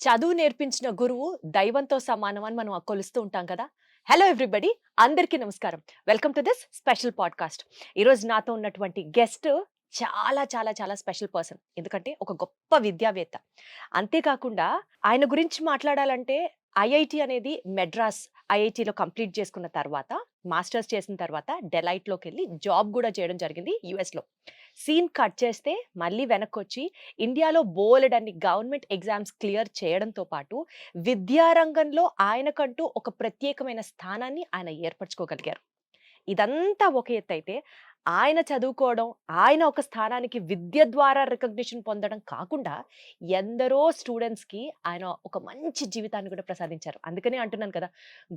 చదువు నేర్పించిన గురువు దైవంతో సమానం అని మనం కొలుస్తూ ఉంటాం కదా. హలో ఎవ్రీబడి, అందరికీ నమస్కారం. Welcome to this special podcast. ఈరోజు నాతో ఉన్నటువంటి గెస్ట్ చాలా చాలా చాలా స్పెషల్ పర్సన్. ఎందుకంటే ఒక గొప్ప విద్యావేత్త. అంతేకాకుండా ఆయన గురించి మాట్లాడాలంటే ఐఐటి అనేది మెడ్రాస్ ఐఐటిలో కంప్లీట్ చేసుకున్న తర్వాత, మాస్టర్స్ చేసిన తర్వాత డెలైట్లోకి వెళ్ళి జాబ్ కూడా చేయడం జరిగింది యుఎస్లో. సీన్ కట్ చేస్తే మళ్ళీ వెనక్కొచ్చి ఇండియాలో బోలెడన్ని గవర్నమెంట్ ఎగ్జామ్స్ క్లియర్ చేయడంతో పాటు విద్యారంగంలో ఆయనకంటూ ఒక ప్రత్యేకమైన స్థానాన్ని ఆయన ఏర్పరచుకోగలిగారు. ఇదంతా ఒక ఎత్తు అయితే, ఆయన చదువుకోవడం, ఆయన ఒక స్థానానికి విద్య ద్వారా రికగ్నిషన్ పొందడం కాకుండా ఎందరో స్టూడెంట్స్కి ఆయన ఒక మంచి జీవితాన్ని కూడా ప్రసాదించారు. అందుకనే అంటున్నాను కదా,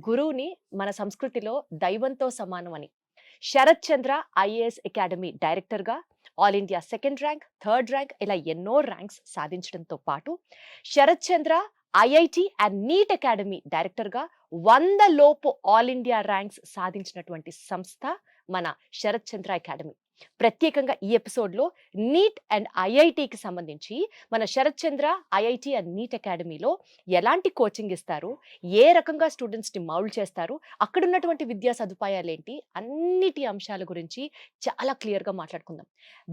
గురువుని మన సంస్కృతిలో దైవంతో సమానం అని. శరత్ చంద్ర ఐఏఎస్ అకాడమీ డైరెక్టర్గా all India second rank, third rank ఇలా ఎన్నో ర్యాంక్స్ సాధించడంతో పాటు Sarath Chandra IIT and NEET academy డైరెక్టర్గా 100 లోపు ఆల్ ఇండియా ర్యాంక్స్ సాధించినటువంటి సంస్థ మన శరత్ చంద్ర అకాడమీ. ప్రత్యేకంగా ఈ ఎపిసోడ్లో నీట్ అండ్ ఐఐటికి సంబంధించి మన Sarath Chandra IIT and neat అకాడమీలో ఎలాంటి కోచింగ్ ఇస్తారు, ఏ రకంగా స్టూడెంట్స్ని మౌల్డ్ చేస్తారు, అక్కడ ఉన్నటువంటి విద్యా సదుపాయాలు ఏంటి, అన్నిటి అంశాల గురించి చాలా క్లియర్గా మాట్లాడుకుందాం.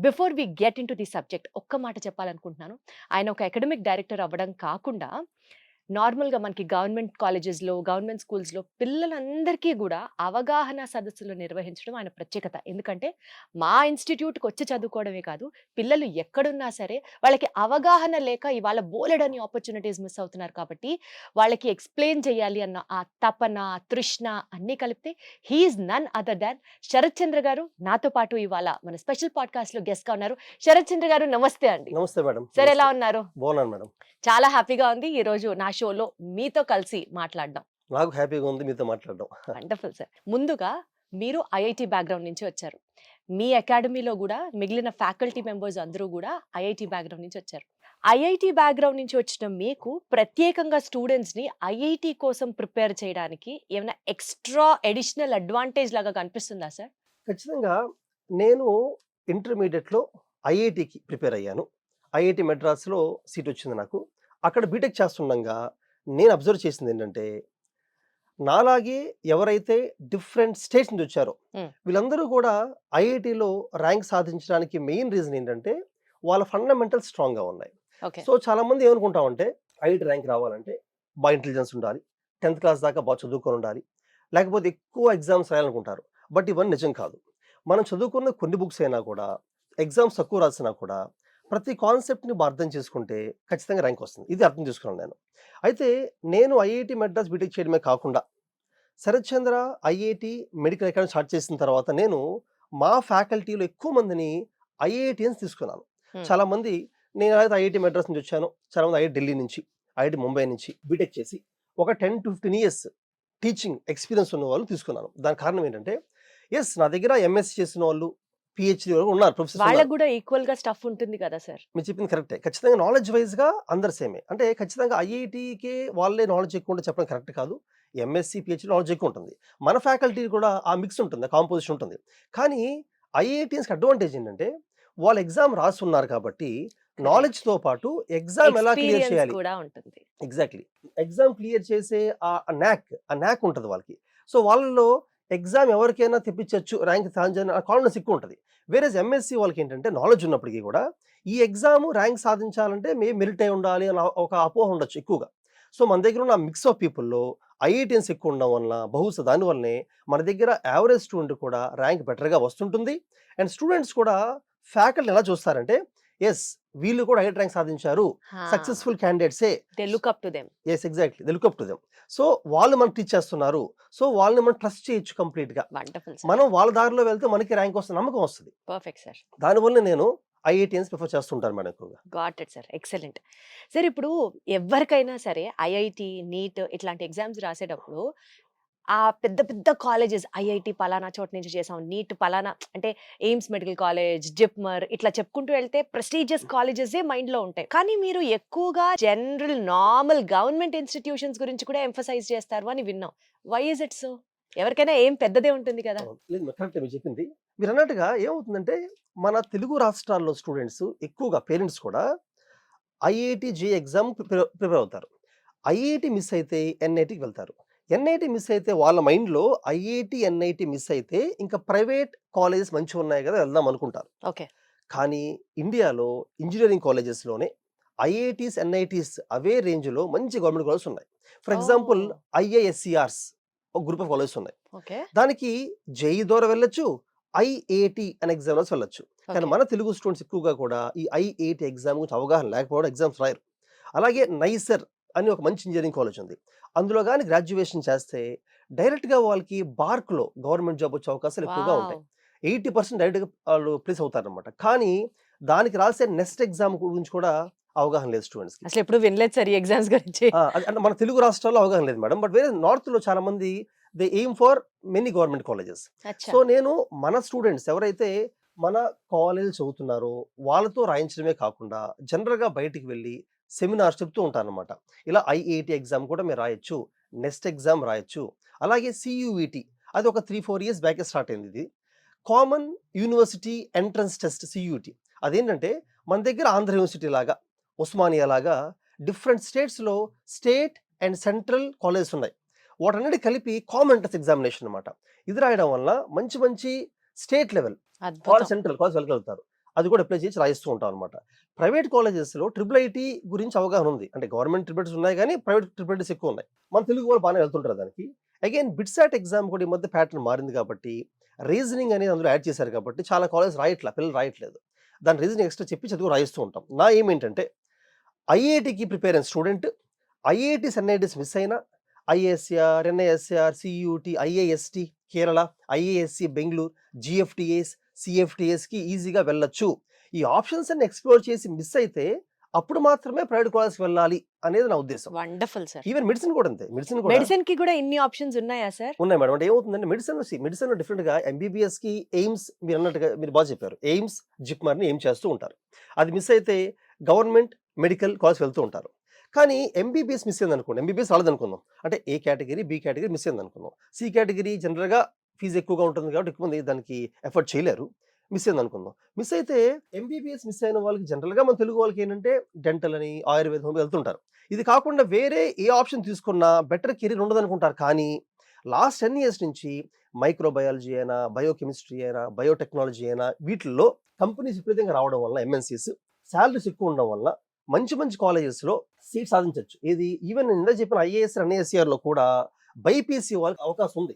Before we get into the subject, ఒక్క మాట చెప్పాలనుకుంటున్నాను. ఆయన ఒక అకాడమిక్ డైరెక్టర్ అవ్వడం కాకుండా నార్మల్గా మనకి గవర్నమెంట్ కాలేజెస్లో, గవర్నమెంట్ స్కూల్స్లో పిల్లలందరికీ కూడా అవగాహన సదస్సులు నిర్వహించడం ఆయన ప్రత్యేకత. ఎందుకంటే మా ఇన్స్టిట్యూట్కి వచ్చి చదువుకోవడమే కాదు, పిల్లలు ఎక్కడున్నా సరే వాళ్ళకి అవగాహన లేక ఇవాళ బోలెడని ఆపర్చునిటీస్ మిస్ అవుతున్నారు. కాబట్టి వాళ్ళకి ఎక్స్ప్లెయిన్ చేయాలి అన్న ఆ తపన, తృష్ణ అన్నీ కలిపితే he is none other than Sarath Chandra garu. నాతో పాటు ఇవాళ మన స్పెషల్ పాడ్కాస్ట్లో గెస్ట్గా ఉన్నారు. శరత్ చంద్ర గారు, నమస్తే అండి. నమస్తే మేడం. సార్, ఎలా ఉన్నారు? బాగున్నాను మేడం. చాలా హ్యాపీగా ఉంది ఈ రోజు నా షోలో మీతో కలిసి మాట్లాడడం. నాకు హ్యాపీగా ఉంది మీతో మాట్లాడడం. Wonderful sir. ముందుగా మీరు ఐఐటి బ్యాక్గ్రౌండ్ నుంచి వచ్చారు. మీ అకాడమీలో కూడా మిగిలిన ఫ్యాకల్టీ మెంబర్స్ అందరూ కూడా ఐఐటి బ్యాక్గ్రౌండ్ నుంచి వచ్చారు. ఐఐటి బ్యాక్గ్రౌండ్ నుంచి వచ్చిన మీకు ప్రత్యేకంగా స్టూడెంట్స్ని ఐఐటి కోసం ప్రిపేర్ చేయడానికి ఏమైనా ఎక్స్ట్రా అడిషనల్ అడ్వాంటేజ్ లాగా కనిపిస్తుందా సార్? ఖచ్చితంగా. నేను ఇంటర్మీడియట్లో ఐఐటికి ప్రిపేర్ అయ్యాను. ఐఐటి మెడ్రాస్లో సీట్ వచ్చింది నాకు. అక్కడ బీటెక్ చేస్తుండగా నేను అబ్జర్వ్ చేసింది ఏంటంటే, నాలాగే ఎవరైతే డిఫరెంట్ స్టేట్స్ నుంచి వచ్చారో వీళ్ళందరూ కూడా ఐఐటిలో ర్యాంక్ సాధించడానికి మెయిన్ రీజన్ ఏంటంటే వాళ్ళ ఫండమెంటల్స్ స్ట్రాంగ్గా ఉన్నాయి. సో చాలా మంది ఏమనుకుంటామంటే, ఐఐటి ర్యాంక్ రావాలంటే బాగా ఇంటెలిజెన్స్ ఉండాలి, 10th క్లాస్ దాకా బాగా చదువుకొని ఉండాలి, లేకపోతే ఎక్కువ ఎగ్జామ్స్ రాయాలనుకుంటారు. బట్ ఇవన్నీ నిజం కాదు. మనం చదువుకున్న కొన్ని బుక్స్ అయినా కూడా, ఎగ్జామ్స్ తక్కువ రాసినా కూడా ప్రతి కాన్సెప్ట్ని బాగా అర్థం చేసుకుంటే ఖచ్చితంగా ర్యాంక్ వస్తుంది. ఇది అర్థం చేసుకున్నాను నేను. అయితే నేను ఐఐటి మెడ్రాస్ బీటెక్ చేయడమే కాకుండా Sarath Chandra IIT medical academy start చేసిన తర్వాత నేను మా ఫ్యాకల్టీలో ఎక్కువ మందిని ఐఐటియన్స్ తీసుకున్నాను. చాలా మంది, నేను అయితే ఐఐటి మెడ్రాస్ నుంచి వచ్చాను, చాలా మంది ఐఐటి ఢిల్లీ నుంచి, ఐఐటి ముంబై నుంచి బీటెక్ చేసి ఒక 10 to 15 years టీచింగ్ ఎక్స్పీరియన్స్ ఉన్న వాళ్ళు తీసుకున్నాను. దానికి కారణం ఏంటంటే, నా దగ్గర ఎంఎస్సీ చేసిన వాళ్ళు, పిహెచ్డి వరకు ఉన్నారు, ప్రొఫెసర్. వాళ్ళకు కూడా ఈక్వల్ గా స్టఫ్ ఉంటుంది కదా సార్? మీరు చెప్పింది కరెక్టే. ఖచ్చితంగా నాలెడ్జ్ వైజ్ గా అందరు సేమే. అంటే ఖచ్చితంగా ఐఐటికే వాళ్ళే నాలెడ్జ్ ఎక్కువ ఉంటే చెప్పడం కరెక్ట్ కాదు. ఎంఎస్సీ పిహెచ్డి నాలెడ్జ్ ఎక్కువ ఉంటుంది. మన ఫ్యాకల్టీ కూడా ఆ మిక్స్ ఉంటుంది, కాంపోజిషన్ ఉంటుంది. కానీ ఐఐటియన్స్కి అడ్వాంటేజ్ ఏంటంటే, వాళ్ళు ఎగ్జామ్ రాస్తున్నారు కాబట్టి నాలెడ్జ్ తో పాటు ఎగ్జామ్ ఎలా క్లియర్ చేయాలి కూడా ఉంటుంది. ఎగ్జాక్ట్లీ. ఎగ్జామ్ క్లియర్ చేసే ఆ న్యాక్ ఉంటుంది వాళ్ళకి. సో వాళ్ళలో ఎగ్జామ్ ఎవరికైనా తెప్పించవచ్చు, ర్యాంక్ సాధించాలని కాన్ఫిడెన్స్ ఎక్కువ ఉంటుంది. వేరే ఎంఎస్సీ వాళ్ళకి ఏంటంటే, నాలెడ్జ్ ఉన్నప్పటికీ కూడా ఈ ఎగ్జామ్ ర్యాంక్ సాధించాలంటే మెరిట్ అయి ఉండాలి అని ఒక అపోహ ఉండొచ్చు ఎక్కువగా. సో మన దగ్గర ఉన్న మిక్స్ ఆఫ్ పీపుల్లో ఐఐటియన్స్ ఎక్కువ ఉండడం వలన, బహుశా దానివల్లనే మన దగ్గర యావరేజ్ స్టూడెంట్ కూడా ర్యాంక్ బెటర్గా వస్తుంటుంది. అండ్ స్టూడెంట్స్ కూడా ఫ్యాకల్టీ ఎలా చూస్తారంటే, వీళ్ళు కూడా ఐఐటి ర్యాంక్ సాధించారు, సక్సెస్ఫుల్ క్యాండిడేట్సే, they look up to them. Exactly, they look up to them. So వాళ్ళు మనకు టీచ్ చేస్తున్నారు, సో వాళ్ళని మనం ట్రస్ట్ చేయొచ్చు కంప్లీట్ గా. మనం వాళ్ళ దారిలో వెళ్తే మనకి ర్యాంక్ వస్తుంది, నమ్మకం వస్తుంది. Perfect sir. దానివల్ల నేను ఐఐటియన్స్ ప్రిఫర్ చేస్తుంటాను మేడం ఎక్కువగా. Got it sir, excellent. Sir, ఇప్పుడు ఎవరికైనా సరే ఐఐటి, నీట్ ఇట్లాంటి ఎగ్జామ్స్ రాసేటప్పుడు ఆ పెద్ద పెద్ద కాలేజెస్, ఐఐటి పలానా చోట నుంచి చేసాం, నీట్ పలానా అంటే ఎయిమ్స్ మెడికల్ కాలేజ్, జిప్మర్ ఇట్లా చెప్పుకుంటూ వెళ్తే ప్రెస్టీజియస్ కాలేజెసే మైండ్లో ఉంటాయి. కానీ మీరు ఎక్కువగా జనరల్ నార్మల్ గవర్నమెంట్ ఇన్స్టిట్యూషన్స్ గురించి కూడా ఎంఫసైజ్ చేస్తారు అని విన్నాం. Why is it so? ఎవరికైనా ఏం పెద్దదే ఉంటుంది కదా. లేదు, కరెక్ట్ మీరు చెప్పింది. మీరు అన్నట్టుగా ఏమవుతుందంటే, మన తెలుగు రాష్ట్రాల్లో స్టూడెంట్స్ ఎక్కువగా, పేరెంట్స్ కూడా ఐఐటి జే ఎగ్జామ్ ప్రిపేర్ అవుతారు. ఐఐటి మిస్ అయితే ఎన్ఐటికి వెళ్తారు. ఎన్ఐటి మిస్ అయితే వాళ్ళ మైండ్‌లో ఐఐటి, ఎన్ఐటి మిస్ అయితే ఇంకా ప్రైవేట్ కాలేజెస్ మంచిగున్నాయి గదా! వెళ్దాం అనుకుంటారు. ఓకే. కానీ ఇండియాలో ఇంజినీరింగ్ కాలేజెస్‌లోనే ఐఐటీస్, ఎన్ఐటీస్ అవే రేంజ్‌లో మంచి గవర్నమెంట్ కాలేజెస్ ఉన్నాయి. ఫర్ ఎగ్జాంపుల్ ఓహ్! ఐఐఎస్‌సిఆర్స్ ఒక గ్రూప్ ఆఫ్ కాలేజెస్ ఉన్నాయి. ఓకే. దానికి జేఈఈ ద్వారా వెళ్ళొచ్చు. ఐఐటి అనే ఎగ్జామ్ రాసి వెళ్ళొచ్చు. కానీ ఓకే. మన తెలుగు స్టూడెంట్స్ ఎక్కువగా కూడా ఈ ఐఐటి ఎగ్జామ్ గురించి అవగాహన లేకపోవడం ఎగ్జామ్స్ రాయరు. అలాగే నైసర్ అని ఒక మంచి ఇంజినీరింగ్ కాలేజ్ ఉంది. అందులో గాని గ్రాడ్యుయేషన్ చేస్తే డైరెక్ట్‌గా వాళ్ళకి బార్క్‌లో గవర్నమెంట్ జాబ్ వచ్చే అవకాశాలు ఎక్కువగా ఉంటాయి. వావ్! 80% డైరెక్ట్‌గా ఆళ్ళు ప్లేస్ అవుతారనమాట. కానీ దానికి రాసే నెక్స్ట్ ఎగ్జామ్ గురించి కూడా అవగాహన లేదు స్టూడెంట్స్‌కి. అసలెప్పుడు వినలేదు సార్ ఈ ఎగ్జామ్స్ గురించి. అది అంటే మన తెలుగు రాష్ట్రాల్లో అవగాహన లేదు మేడం. బట్ వేరే నార్త్‌లో చాలా మంది they aim for many government colleges. అచ్చా! సో నేను మన స్టూడెంట్స్ ఎవరైతే మన కాలేజ్ చదువుతున్నారో వాళ్ళతో రాయించడమే కాకుండా జనరల్‌గా బయటికి వెళ్లి సెమినార్స్ చెప్తూ ఉంటానన్నమాట. ఇలా ఐఐటీ ఎగ్జామ్ కూడా మీరు రాయొచ్చు. నెక్స్ట్ ఎగ్జామ్ రాయొచ్చు. అలాగే సీయూఈటీ అది ఒక 3, 4 ఇయర్స్ బ్యాకే స్టార్ట్ అయింది ఇది. Common university entrance test CUET. అదేంటంటే మన దగ్గర ఆంధ్ర యూనివర్సిటీ లాగా, ఉస్మానియా లాగా డిఫరెంట్ స్టేట్స్‌లో స్టేట్ అండ్ సెంట్రల్ కాలేజెస్ ఉన్నాయి. వాటన్నిటి కలిపి కామన్ ఎంట్రన్స్ ఎగ్జామినేషన్ అన్నమాట. ఇది రాయడం వల్ల మంచి మంచి స్టేట్ లెవెల్ అద్భుతం. సెంట్రల్ కాలేజ్ వెళ్ళగలుగుతారు. అది కూడా అప్లై చేసి రాయిస్తూ ఉంటాం అనమాట. ప్రైవేట్ కాలేజెస్‌లో ట్రిపుల్ ఐటీ గురించి అవగాహన ఉంది. అంటే గవర్నమెంట్ ట్రిపుల్ ఐటీస్ ఉన్నాయి కానీ ప్రైవేట్ ట్రిపుల్ ఐటీస్ ఎక్కువ ఉన్నాయి. మన తెలుగు వాళ్ళు బాగానే వెళ్తుంటారు దానికి. అగైన్ బిట్సాట్ ఎగ్జామ్ కూడా ఈ మధ్య ప్యాటర్న్ మారింది కాబట్టి రీజనింగ్ అనేది అందులో యాడ్ చేశారు కాబట్టి చాలా కాలేజ్ పిల్లలు రాయట్లేదు. దాని రీజనింగ్ ఎక్స్ట్రా చెప్పి చదువు రాయిస్తూ ఉంటాం. నా ఏం ఏంటంటే ఐఐటీకి ప్రిపేర్ అయిన స్టూడెంట్ ఐఐటీస్, ఎన్ఐటీస్ మిస్ అయినా ఐఏఎస్ఆర్, ఎన్ఐఎస్ఆర్, సియూటీ, IIST Kerala, IISc Bengaluru, GFTIs, సిఎఫ్టిఎస్‌కి ఈజీగా వెళ్ళొచ్చు. ఈ ఆప్షన్స్ అన్ని ఎక్స్‌ప్లోర్ చేసి మిస్ అయితే అప్పుడు మాత్రమే ప్రైవేట్ కాలేజ్‌కి వెళ్ళాలి అనేది నా ఉద్దేశం. Wonderful sir. ఈవెన్ మెడిసిన్ కూడా అంతే. మెడిసిన్ కూడా మెడిసిన్‌కి కూడా ఇన్ని ఆప్షన్స్ ఉన్నాయా సార్? ఉన్నాయి మేడం. అంటే ఏమవుతుందంటే మెడిసిన్‌లో డిఫరెంట్‌గా ఎంబీబీఎస్‌కి ఎయిమ్స్ మీరన్నట్టుగా మీరు బాగా చెప్పారు. ఎయిమ్స్, జిప్మర్‌ని ఎయిమ్ చేస్తూ ఉంటారు. అది మిస్ అయితే గవర్నమెంట్ మెడికల్ కాలేజ్ వెళ్తూ ఉంటారు. కానీ ఎంబీబీఎస్ మిస్ అయిందనుకోండి. ఎంబీబీఎస్ రాలేదనుకుందాం. అంటే A category, B category miss అయిందనుకుందాం. సి కేటగిరీ జనరల్‌గా ఫీజ్ ఎక్కువగా ఉంటుంది కాబట్టి ఎక్కువ మంది దానికి ఎఫర్ట్ చేయలేరు. మిస్ అయిందనుకుందాం. మిస్ అయితే ఎంబీబీఎస్ మిస్ అయిన వాళ్ళకి జనరల్‌గా మన తెలుగు వాళ్ళకి ఏంటంటే డెంటల్ అని, ఆయుర్వేదం అని వెళ్తుంటారు. ఇది కాకుండా వేరే ఏ ఆప్షన్ తీసుకున్నా బెటర్ కెరీర్ ఉండదనుకుంటారు. కానీ లాస్ట్ 10 ఇయర్స్ నుంచి మైక్రోబయాలజీ అయినా, బయోకెమిస్ట్రీ అయినా, బయోటెక్నాలజీ అయినా వీటిల్లో కంపెనీస్ విపరీతంగా రావడం వల్ల ఎంఎన్‌సీస్ సాలరీస్ ఎక్కువ ఉండడం వల్ల మంచి మంచి కాలేజెస్‌లో సీట్ సాధించొచ్చు. ఏది ఈవెన్ నేను ఇందాక చెప్పిన ఐఏఎస్, ఎన్ఐఎస్‌సిఆర్‌లో కూడా బైపీసీ వాళ్ళకి అవకాశం ఉంది.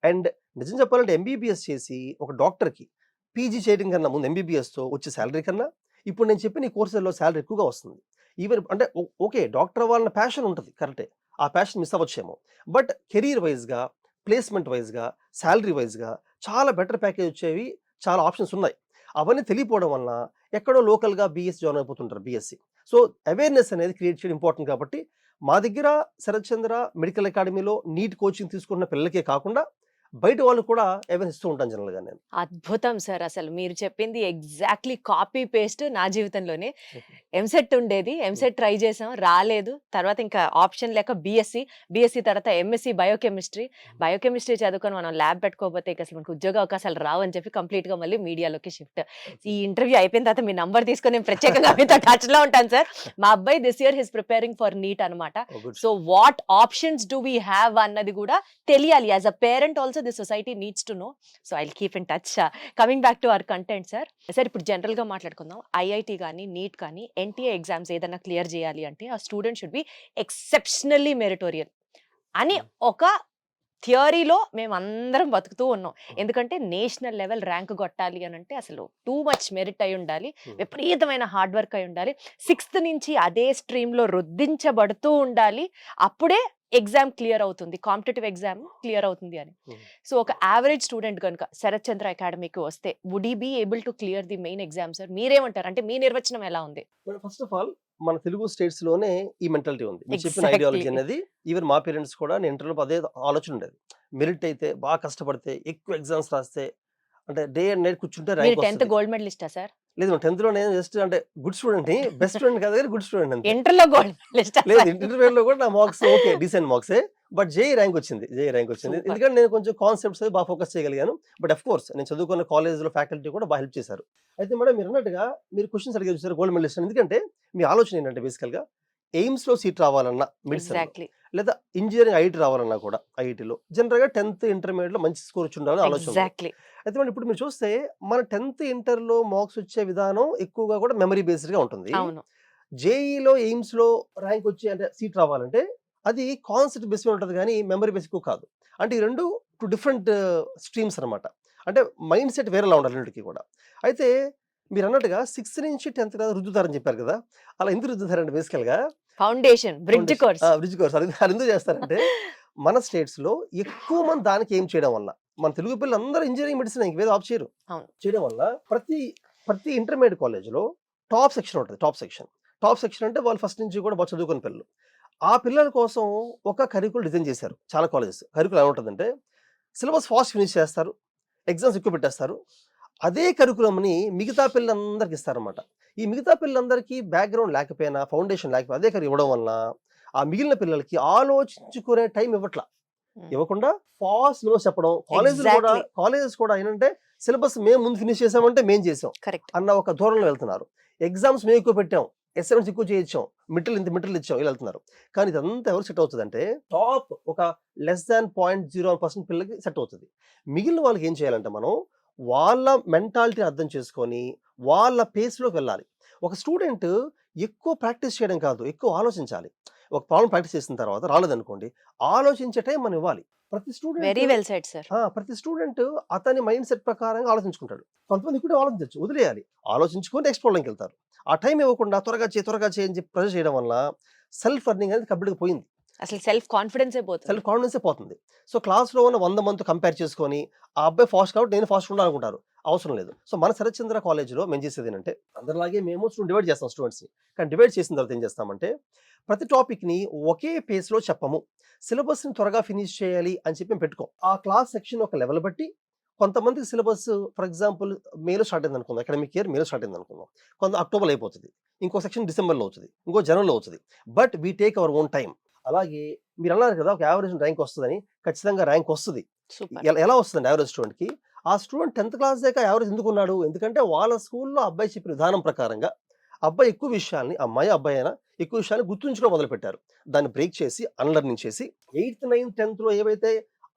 అండ్ నిజం చెప్పాలంటే ఎంబీబీఎస్ చేసి ఒక డాక్టర్‌కి పీజీ చేయడం కన్నా ముందు ఎంబీబీఎస్‌తో వచ్చే సాలరీ కన్నా ఇప్పుడు నేను చెప్పిన ఈ కోర్సుల్లో సాలరీ ఎక్కువగా వస్తుంది. ఈవెన్ అంటే ఓకే డాక్టర్ అవ్వాలన్న ప్యాషన్ ఉంటది కరెక్టే. ఆ ప్యాషన్ మిస్ అవ్వచ్చేమో. బట్ కెరీర్ వైస్‌గా, ప్లేస్‌మెంట్ వైస్‌గా, సాలరీ వైస్‌గా చాలా బెటర్ ప్యాకేజ్ వచ్చేవి చాలా ఆప్షన్స్ ఉన్నాయి. అవన్నీ తెలియకపోవడం వలన ఎక్కడో లోకల్‌గా బీఎస్సీ జాయిన్ అయిపోతుంటారు బీఎస్సీ. సో అవేర్‌నెస్ అనేది క్రియేట్ చేయడం ఇంపార్టెంట్ కాబట్టి మా దగ్గర శరత్ చంద్ర మెడికల్ అకాడమీలో నీట్ కోచింగ్ తీసుకుంటున్న పిల్లలకే కాకుండా బయట వాళ్ళు కూడా అవేర్‌నెస్ ఇస్తూ ఉంటాను జనరల్‌గా నేను. అద్భుతం సార్. అసలు మీరు చెప్పింది ఎగ్జాక్ట్‌లీ కాపీ పేస్ట్ నా జీవితంలోనే. ఎంసెట్ ఉండేది. ఎంసెట్ ట్రై చేసాం. రాలేదు. తర్వాత ఇంకా ఆప్షన్ లేక బీఎస్సీ తర్వాత ఎంఎస్సీ బయోకెమిస్ట్రీ చదువుకొని మనం ల్యాబ్ పెట్టుకోకపోతే ఇక అసలు మనకు ఉద్యోగ అవకాశాలు రావని చెప్పి కంప్లీట్‌గా మళ్ళీ మీడియాలోకి షిఫ్ట్. ఈ ఇంటర్వ్యూ అయిపోయిన తర్వాత మీ నంబర్ తీసుకొని నేను ప్రత్యేకంగా మీతో టచ్‌లో ఉంటాను సార్. మా అబ్బాయి this year his preparing for NEET అన్నమాట. Oh! Good. So what options do we have అన్నది కూడా తెలియాలి. As a parent also the society needs to know. So I will keep in touch. Coming back to our content sir. Sir ఇప్పుడు జనరల్‌గా మాట్లాడుకుందాం. IIT గాని, neat కానీ, NTA exams ఏదైనా clear చేయాలి అంటే ఆ స్టూడెంట్ షుడ్ బి ఎక్సెప్షనల్లీ మెరిటోరియల్ అని ఒక థియరీలో మేమందరం బతుకుతూ ఉన్నాం. ఎందుకంటే నేషనల్ లెవెల్ ర్యాంక్ కొట్టాలి అని అంటే అసలు టూ మచ్ మెరిట్ అయి ఉండాలి. విపరీతమైన హార్డ్ వర్క్ అయి ఉండాలి. 6th నుంచి అదే స్ట్రీమ్‌లో రుద్దించబడుతూ ఉండాలి. అప్పుడే ఎగ్జామ్ క్లియర్ అవుతుంది. కాంపిటీటివ్ ఎగ్జామ్ క్లియర్ అవుతుంది అని. సో ఒక యావరేజ్ స్టూడెంట్ గనుక శరత్ చంద్ర అకాడమీకి వస్తే would he be able to clear the main exam sir? మీరేమంటారు? అంటే మీ నిర్వచనం ఎలా ఉంది? ఫస్ట్ ఆఫ్ ఆల్ మన తెలుగు స్టేట్స్‌లోనే ఈ మెంటాలిటీ ఉంది. మీరు చెప్పిన ఎగ్జాక్ట్లీ. ఐడియాలజీ అనేది ఈవెన్ మా పేరెంట్స్ కూడా నేను ఇంటర్‌లో అదే ఆలోచన ఉండేది. మెరిట్ అయితే బాగా కష్టపడితే ఎక్కువ ఎగ్జామ్స్ రాస్తే అంటే డే అండ్ నైట్ కూర్చుంటే మీరు ర్యాంక్ 10th వస్తది. గోల్డ్ మెడలిస్టా సార్? లేదు 10థ్‌లో నేను జస్ట్ అంటే గుడ్ స్టూడెంట్‌ని. బెస్ట్ స్టూడెంట్ కాదు కానీ గుడ్ స్టూడెంట్ అంతే. ఇంటర్‌లో గోల్డ్ మెడలిస్టా లేదు సార్? ఇంటర్‌లో కూడా నా మార్క్స్ ఓకే డీసెంట్ మార్క్సే. బట్ జేఈఈ ర్యాంక్ వచ్చింది. సూపర్. ఎందుకంటే నేను కొంచెం కాన్సెప్ట్స్ బాగా ఫోకస్ చేయగలిగాను. బట్ ఆఫ్ కోర్స్ నేను చదువుకున్న కాలేజ్‌లో ఫ్యాకల్టీ కూడా బాగా హెల్ప్ చేశారు. అయితే మేడం మీరన్నట్టుగా మీరు క్వెషన్స్ అడిగారు చూసారా గోల్డ్ మెడలిస్ట్ అని. ఎందుకంటే మీ ఆలోచన ఏంటంటే బేసికల్‌గా ఎయిమ్స్ లో సీట్ రావాలన్నా మెడిసిన్ ఎగ్జాక్ట్లీ లేదా ఇంజనీరింగ్ ఐఐటి రావాలన్నా కూడా ఐఐటిలో జనరల్ గా 10th ఇంటర్మీడియట్ లో మంచి స్కోర్ వచ్చి ఉండాలని ఆలోచన ఉంది. ఎగ్జాక్ట్లీ అయితే మరి ఇప్పుడు మీరు చూస్తే మన 10th ఇంటర్లో మార్క్స్ వచ్చే విధానం ఎక్కువగా కూడా మెమరీ బేస్డ్ గా ఉంటుంది. అవును జేఈలో ఎయిమ్స్ లో ర్యాంక్ వచ్చి అంటే సీట్ రావాలంటే అది కాన్సెప్ట్ బేస్ మీద ఉంటుంది కానీ మెమరీ బేస్ ఎక్కువ కాదు. అంటే ఈ రెండు టూ డిఫరెంట్ స్ట్రీమ్స్ అన్నమాట. అంటే మైండ్ సెట్ వేరేలా ఉండాలి రెండింటికి కూడా. అయితే మీరు అన్నట్టుగా 6th నుంచి 10th క్లాస్ రుద్దుతారని చెప్పారు కదా, అలా ఎందుకు రుద్దుతారంటే బేసికల్గా foundation bridge course bridge course అది ఎందుకు చేస్తారంటే మన స్టేట్స్ లో ఎక్కువ మంది దానికి ఏం చేయడం వల్ల మన తెలుగు పిల్లలు అందరూ ఇంజనీరింగ్ మెడిసిన్ ఇంక వేరే ఆఫ్ చేయరు. అవును. చేయడం వల్ల ప్రతి ఇంటర్మీడియట్ కాలేజ్ లో టాప్ సెక్షన్ ఉంటుంది. టాప్ సెక్షన్ అంటే వాళ్ళు ఫస్ట్ నుంచి కూడా బాగా చదువుకునే పిల్లలు. ఆ పిల్లల కోసం ఒక కరికులం డిజైన్ చేశారు చాలా కాలేజెస్. కరికులం ఎలా ఉంటుందంటే సిలబస్ ఫాస్ట్ ఫినిష్ చేస్తారు, ఎగ్జామ్స్ ఎక్కువ పెట్టేస్తారు. అదే కరికులంని మిగతా పిల్లలందరికి ఇస్తారన్నమాట. ఈ మిగతా పిల్లలందరికీ బ్యాక్గ్రౌండ్ లేకపోయినా, ఫౌండేషన్ లేకపోయినా అదే కరి ఇవ్వడం వల్ల ఆ మిగిలిన పిల్లలకి ఆలోచించుకునే టైం ఇవ్వకుండా ఫాస్ట్ సిలబస్ చెప్పడం. కాలేజెస్ కూడా ఏంటంటే సిలబస్ మేము ముందు ఫినిష్ చేసామంటే మేము చేసాం కరెక్ట్ అన్న ఒక ధోరణిలో వెళ్తున్నారు. ఎగ్జామ్స్ మేము ఎక్కువ పెట్టాం, అసైన్మెంట్స్ ఎక్కువ చేయించాం, మిట్టలు ఇచ్చాం ఇలా వెళ్తున్నారు. కానీ ఇదంతా ఎవరు సెట్ అవుతుందంటే టాప్ ఒక <0.01% పిల్లలకి సెట్ అవుతుంది. మిగిలిన వాళ్ళకి ఏం చేయాలంటే మనం వాళ్ళ మెంటాలిటీని అర్థం చేసుకొని వాళ్ళ పేస్లోకి వెళ్ళాలి. ఒక స్టూడెంట్ ఎక్కువ ప్రాక్టీస్ చేయడం కాదు, ఎక్కువ ఆలోచించాలి. ఒక ప్రాబ్లం ప్రాక్టీస్ చేసిన తర్వాత రాలేదనుకోండి, ఆలోచించే టైం మనం ఇవ్వాలి. Very student well said sir. ప్రతి స్టూడెంట్ అతని మైండ్ సెట్ ప్రకారంగా ఆలోచించుకుంటాడు. కొంతమంది కూడా ఆలోచించచ్చు, వదిలేయాలి, ఆలోచించుకొని నెక్స్ట్ ప్రాబ్లంకి వెళ్తారు. ఆ టైం ఇవ్వకుండా త్వరగా చేయి అని చెప్పి ప్రెజర్ చేయడం వల్ల సెల్ఫ్ లెర్నింగ్ అనేది కంప్లీట్గా పోయింది. అసలు సెల్ఫ్ కాన్ఫిడెన్సే పోతుంది. సెల్ఫ్ కాన్ఫిడెన్సే పోతుంది. సో క్లాస్లో ఉన్న 100 మందితో కంపేర్ చేసుకొని ఆ అబ్బాయి ఫాస్ట్ కాబట్టి నేను ఫాస్ట్ ఉండాలనుకుంటారు. అవసరం లేదు. సో మన శరత్చంద్ర కాలేజ్లో మేము చేసేది ఏంటంటే అందరిలాగే మేము డివైడ్ చేస్తాం స్టూడెంట్స్ని. కానీ డివైడ్ చేసిన తర్వాత ఏం చేస్తామంటే ప్రతి టాపిక్ని ఒకే పేస్లో చెప్పము, సిలబస్ని త్వరగా ఫినిష్ చేయాలి అని చెప్పి మేము పెట్టుకోం. ఆ క్లాస్ సెక్షన్ ఒక లెవెల్ బట్టి కొంతమందికి సిలబస్ ఫర్ ఎగ్జాంపుల్ మేలో స్టార్ట్ అయింది అనుకుందాం, అకాడమిక్ ఇయర్ మేలో స్టార్ట్ అయింది అనుకుందాం, కొంత అక్టోబర్లో అయిపోతుంది, ఇంకో సెక్షన్ డిసెంబర్లో అవుతుంది, ఇంకో జనవరిలో అవుతుంది. But we take our own time. అలాగే మీరు అన్నారు కదా ఒక యావరేజ్ ర్యాంక్ వస్తుందని, ఖచ్చితంగా ర్యాంక్ వస్తుంది. సూపర్. ఎలా వస్తుందండి యావరేజ్ స్టూడెంట్కి? ఆ స్టూడెంట్ 10th క్లాస్ దాకా యావరేజ్ ఎందుకు ఉన్నాడు? ఎందుకంటే వాళ్ళ స్కూల్లో అబ్బాయి చెప్పిన విధానం ప్రకారంగా అబ్బాయి ఎక్కువ విషయాల్ని, అబ్బాయి అయినా ఎక్కువ విషయాన్ని గుర్తుంచుకోవడం మొదలుపెట్టారు. దాన్ని బ్రేక్ చేసి అన్లర్నింగ్ చేసి 8th 9th 10thలో ఏవైతే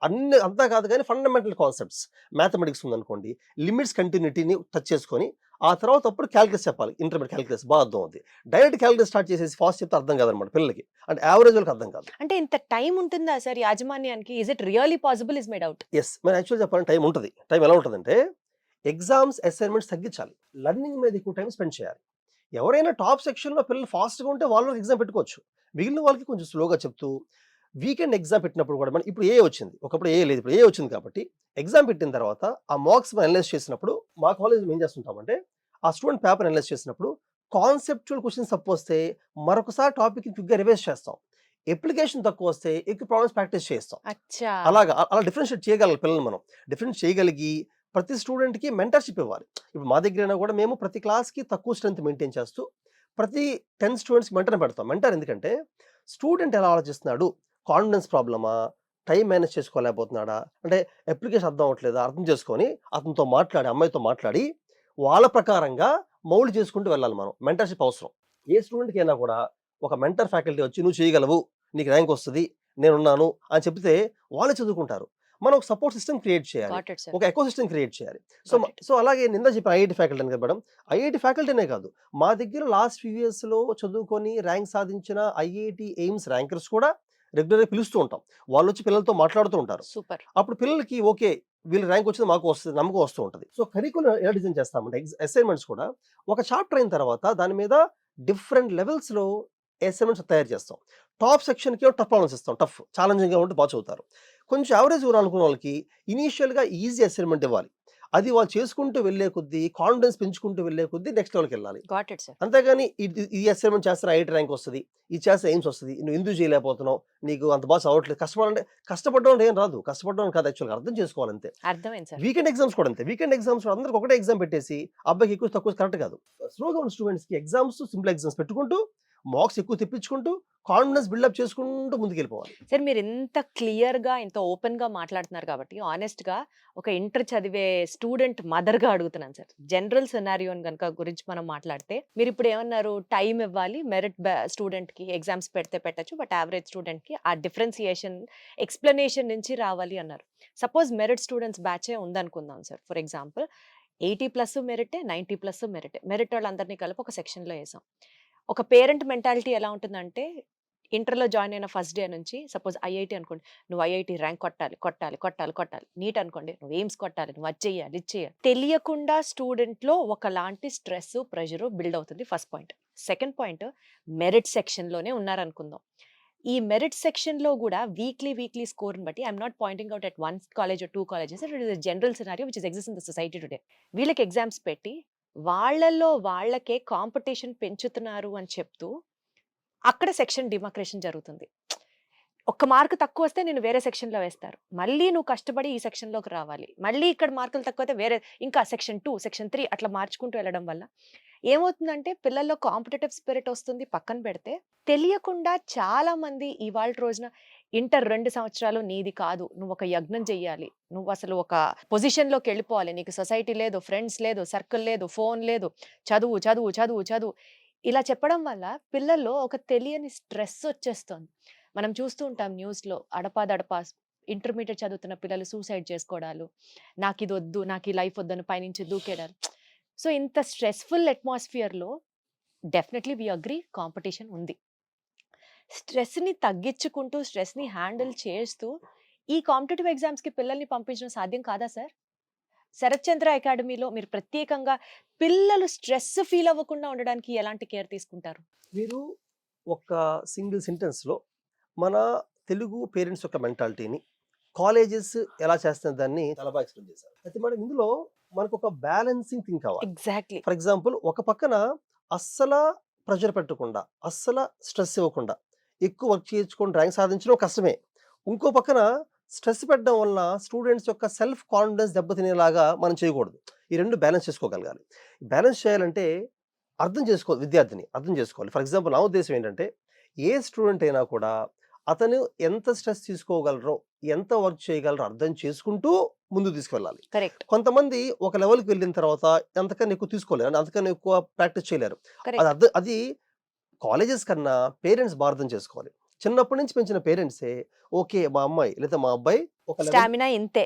అంతా కాదు కానీ ఫండమెంటల్ కాన్సెప్ట్స్ మ్యాథమెటిక్స్ ఉందనుకోండి, లిమిట్స్ కంటిన్యూటీని టచ్ చేసుకొని ఆ తర్వాత అప్పుడు క్యాలిక్యులస్ చెప్పాలి. ఇంటర్మీడియట్ క్యాలిక్యులస్ బాగా అర్థం అవుతుంది. డైరెక్ట్ క్యాలిక్యులస్ స్టార్ట్ చేసేసి ఫాస్ట్ చెప్తే అర్థం కాదనమాట పిల్లలకి, అంటే యావరేజ్ వాళ్ళకి అర్థం కాదు. అంటే ఇంత టైం ఉంటుందా సార్ యాజమాన్యానికి? Is it really possible? Is made out? Yes, మరి యాక్చువల్ చెప్పాలంటే టైం ఉంటుంది. టైం ఎలా ఉంటుందంటే ఎగ్జామ్స్ అసైన్మెంట్స్ తగ్గించాలి, లర్నింగ్ మీద ఎక్కువ టైం స్పెండ్ చేయాలి. ఎవరైనా టాప్ సెక్షన్లో పిల్లలు ఫాస్ట్గా ఉంటే వాళ్ళకి ఎగ్జామ్ పెట్టుకోవచ్చు, మిగిలిన వాళ్ళకి కొంచెం స్లోగా చెప్తూ వీకెండ్ ఎగ్జామ్ పెట్టినప్పుడు కూడా మనం ఇప్పుడు ఏ వచ్చింది, ఒకప్పుడు ఏ లేదు, ఇప్పుడు ఏ వచ్చింది కాబట్టి ఎగ్జామ్ పెట్టిన తర్వాత ఆ మార్క్స్ మనం అనలైజ్ చేసినప్పుడు మా కాలేజ్లో ఏం చేస్తుంటామంటే ఆ స్టూడెంట్ పేపర్ అనలైజ్ చేసినప్పుడు కాన్సెప్చువల్ క్వశ్చన్స్ తప్పు వస్తే మరొకసారి టాపిక్ క్విక్గా రివైజ్ చేస్తాం, అప్లికేషన్ తక్కువ వస్తే ఎక్కువ ప్రాబ్లమ్స్ ప్రాక్టీస్ చేస్తాం. అలా డిఫరెన్షియేట్ చేయగలగాలి పిల్లలు. మనం డిఫరెన్స్ చేయగలిగి ప్రతి స్టూడెంట్కి మెంటర్షిప్ ఇవ్వాలి. ఇప్పుడు మా దగ్గరైనా కూడా మేము ప్రతి క్లాస్కి తక్కువ స్ట్రెంత్ మెయింటైన్ చేస్తూ ప్రతి 10 స్టూడెంట్స్కి మెంటర్ పెడతాం. మెంటర్ ఎందుకంటే స్టూడెంట్ ఎలా ఆలోచిస్తున్నాడు, కాన్ఫిడెన్స్ ప్రాబ్లమా, టైం మేనేజ్ చేసుకోలేకపోతున్నాడా, అంటే అప్లికేషన్ అర్థం అవ్వట్లేదా, అర్థం చేసుకొని అతనితో మాట్లాడి అమ్మాయితో మాట్లాడి వాళ్ళ ప్రకారంగా మౌల్డ్ చేసుకుంటూ వెళ్ళాలి మనం. మెంటర్షిప్ అవసరం. ఏ స్టూడెంట్కి అయినా కూడా ఒక మెంటర్ ఫ్యాకల్టీ వచ్చి నువ్వు చేయగలవు, నీకు ర్యాంక్ వస్తుంది, నేనున్నాను అని చెప్తే వాళ్ళే చదువుకుంటారు. మనం ఒక సపోర్ట్ సిస్టమ్ క్రియేట్ చేయాలి, ఒక ఎకో సిస్టమ్ క్రియేట్ చేయాలి. సో అలాగే నిన్న చెప్పిన ఐఐటి ఫ్యాకల్టీ అని కదా మేడం, ఐఐటి ఫ్యాకల్టీనే కాదు మా దగ్గర లాస్ట్ ఫ్యూ ఇయర్స్లో చదువుకొని ర్యాంక్ సాధించిన ఐఐటి ఎయిమ్స్ ర్యాంకర్స్ కూడా రెగ్యులర్గా పిలుస్తూ ఉంటాం. వాళ్ళు వచ్చి పిల్లలతో మాట్లాడుతూ ఉంటారు. సూపర్. అప్పుడు పిల్లలకి ఓకే వీళ్ళు ర్యాంక్ వచ్చింది మాకు వస్తుంది, నమ్మకం వస్తూ ఉంటుంది. సో కరికులం ఎలా డిజైన్ చేస్తామంటే అసైన్మెంట్స్ కూడా ఒక చాప్టర్ అయిన తర్వాత దాని మీద డిఫరెంట్ లెవెల్స్లో అసైన్మెంట్స్ తయారు చేస్తాం. టాప్ సెక్షన్కి టఫ్ ప్రాబ్లమ్స్ ఇస్తాం, టఫ్ ఛాలెంజింగ్గా ఉంటే బాగా చదువుతారు. కొంచెం యావరేజ్ అనుకున్న వాళ్ళకి ఇనీషియల్గా ఈజీ అసైన్మెంట్ ఇవ్వాలి. అది వాళ్ళు చేసుకుంటూ వెళ్ళే కొద్దీ కాన్ఫిడెన్స్ పెంచుకుంటూ వెళ్ళే కొద్దీ నెక్స్ట్ లెవెల్కి వెళ్ళాలి. అంతేగాని ఈ అసైన్మెంట్ చేస్తే ఐఐటి ర్యాంక్ వస్తుంది, ఇది చేస్తే ఎయిమ్స్ వస్తుంది, నువ్వు ఎందుకు చేయలేకపోతున్నావు, నీకు అంత బాగా చదవట్లేదు, కష్టపడడం ఏం రాదు, కష్టపడడం కాదు, యాక్చువల్గా అర్థం చేసుకోవాలంతే. వీకెండ్ ఎగ్జామ్స్ కూడా అంతే. వీకెండ్ ఎగ్జామ్స్ కూడా అందరికి ఒకటే ఎగ్జామ్ పెట్టేసి అబ్బాయికి ఎక్కువ తక్కువ కరెక్ట్ కాదు. స్లోగా ఉన్న స్టూడెంట్స్కి ఎగ్జామ్స్ సింపుల్ ఎగ్జామ్స్ పెట్టుకుంటూ మార్క్స్ ఎక్కువ తెప్పించుకుంటూ కాన్ఫిడెన్స్ బిల్డప్ చేసుకుంటూ ముందుకెళ్ళిపోవాలి. సార్ మీరు ఇంత క్లియర్‌గా, ఇంత ఓపెన్‌గా మాట్లాడుతున్నారు కాబట్టి ఆనెస్ట్‌గా ఒక ఇంటర్ చదివే స్టూడెంట్ మదర్‌గా అడుగుతున్నాను సార్. జనరల్ సినారియోని గనుక గురించి మనం మాట్లాడితే మీరిప్పుడు ఏమన్నారు? టైమ్ ఇవ్వాలి. మెరిట్ స్టూడెంట్‌కి ఎగ్జామ్స్ పెడితే పెట్టొచ్చు. బట్ యావరేజ్ స్టూడెంట్‌కి ఆ డిఫరెన్షియేషన్, ఎక్స్‌ప్లనేషన్ నుంచి రావాలి అన్నారు. సపోజ్ మెరిట్ స్టూడెంట్స్ బ్యాచే ఉందనుకుందాం సార్. For example 80+ మెరిటే, 90+ మెరిటే. మెరిట్ వాళ్ళందరిని కలిపి ఒక సెక్షన్‌లో ఏసాం. ఒక పేరెంట్ మెంటాలిటీ ఎలా ఉంటుందంటే ఇంటర్‌లో జాయిన్ అయిన ఫస్ట్ డే నుంచి సపోజ్ ఐఐటీ అనుకోండి. నువ్వు ఐఐటీ ర్యాంక్ కొట్టాలి, కొట్టాలి, కొట్టాలి, కొట్టాలి. నీట్ అనుకోండి. నువ్వు ఎయిమ్స్ కొట్టాలి. నువ్వు అది చెయ్యాలి, ఇది చేయాలి. తెలియకుండా స్టూడెంట్‌లో ఒకలాంటి స్ట్రెస్, ప్రెషర్ బిల్డ్ అవుతుంది. First point. Second point merit సెక్షన్‌లోనే ఉన్నారనుకుందాం. ఈ మెరిట్ సెక్షన్‌లో గూడా వీక్లీ స్కోర్‌ని బట్టి I'm not pointing out at 1 college or 2 colleges. It is a general scenario which exists in the society today. వీళ్ళకి ఎగ్జామ్స్ పెట్టి వాళ్ళలో వాళ్ళకే కాంపిటీషన్ పెంచుతున్నారు అని చెప్తూ అక్కడ సెక్షన్ డిమార్కేషన్ జరుగుతుంది. ఒక్క మార్క్ తక్కువొస్తే నిన్ను వేరే సెక్షన్‌లో వేస్తారు. మళ్ళీ నువ్వు కష్టపడి ఈ సెక్షన్‌లోకి రావాలి. మళ్ళీ ఇక్కడ మార్కులు తక్కువైతే వేరే ఇంకా సెక్షన్ 2, సెక్షన్ 3 అట్లా మార్చుకుంటూ వెళ్ళడం వల్ల ఏమవుతుందంటే పిల్లల్లో కాంపిటీటివ్ స్పిరిట్ వస్తుంది పక్కన పెడితే, తెలియకుండా చాలా మంది ఇవాల్టి రోజున ఇంటర్ 2 సంవత్సరాలు నీది కాదు. నువ్వు ఒక యజ్ఞం చెయ్యాలి. నువ్వు అసలు ఒక పొజిషన్‌లోకి వెళ్ళిపోవాలి. నీకు సొసైటీ లేదు, ఫ్రెండ్స్ లేదు, సర్కిల్ లేదు, ఫోన్ లేదు. చదువు, చదువు, చదువు, చదువు. ఇలా చెప్పడం వల్ల పిల్లల్లో ఒక తెలియని స్ట్రెస్ వచ్చేస్తుంది. మనం చూస్తూ ఉంటాం న్యూస్‌లో అడపాదడపా ఇంటర్మీడియేట్ చదువుతున్న పిల్లలు సూసైడ్ చేసుకోవడాలు. నాకిదొద్దు, నాకు ఈ లైఫ్ వద్దని పైనుంచి దూకేయడాలు. సో ఇంత స్ట్రెస్‌ఫుల్ అట్మాస్ఫియర్‌లో డెఫినెట్‌లీ వి అగ్రీ కాంపిటీషన్ ఉంది. స్ట్రెస్‌ని తగ్గించుకుంటూ, స్ట్రెస్‌ని హ్యాండిల్ చేస్తూ ఈ కాంపిటీటివ్ ఎగ్జామ్స్‌కి పిల్లల్ని పంపించడం సాధ్యం కాదా సార్? శరత్ చంద్ర అకాడమీలో మీరు ప్రత్యేకంగా పిల్లలు స్ట్రెస్ ఫీల్ అవ్వకుండా ఉండడానికి ఎలాంటి కేర్ తీసుకుంటారు? మీరు ఒక సింగిల్ సెంటెన్స్‌లో మన తెలుగు పేరెంట్స్ యొక్క మెంటాలిటీని, కాలేజెస్ ఎలా చేస్తున్న దాన్ని చాలా బాగా ఎక్స్‌ప్లెయిన్ చేశారు. అయితే మేడం ఇందులో మనకొక బ్యాలెన్సింగ్ థింగ్ కావాలి. ఎగ్జాక్ట్‌లీ. ఫర్ ఎగ్జాంపుల్ ఒక పక్కన అస్సల ప్రెషర్ పెట్టకుండా, అస్సల స్ట్రెస్ ఇవ్వకుండా, ఎక్కువ వర్క్ చేయించుకొని ర్యాంక్ సాధించడం కష్టమే. ఇంకో పక్కన స్ట్రెస్ పెట్టడం వలన స్టూడెంట్స్ యొక్క సెల్ఫ్ కాన్ఫిడెన్స్ దెబ్బతినేలాగా మనం చేయకూడదు. ఈ 2 బ్యాలెన్స్ చేసుకోగలగాలి. బ్యాలెన్స్ చేయాలంటే విద్యార్థిని అర్థం చేసుకోవాలి. ఫర్ ఎగ్జాంపుల్ నా ఉద్దేశ్యం ఏంటంటే, ఏ స్టూడెంట్ అయినా కూడా అతను ఎంత స్ట్రెస్ తీసుకోగలరో, ఎంత వర్క్ చేయగలరో అర్థం చేసుకుంటూ ముందుకు తీసుకెళ్ళాలి. కరెక్ట్. కొంతమంది ఒక లెవెల్‌కి వెళ్ళిన తర్వాత అంతకన్నా ఎక్కువ తీసుకోలేరు. అంతకన్నా ఎక్కువ ప్రాక్టీస్ చేయలేరు. కరెక్ట్. అది కాలేజెస్ కన్నా పేరెంట్స్ అర్థం చేసుకోవాలి. చిన్నప్పటి నుంచి పెంచిన పేరెంట్సే ఓకే మా అమ్మాయి లేదా మా అబ్బాయి ఒక లెవెల్ స్టామినా ఇంతే.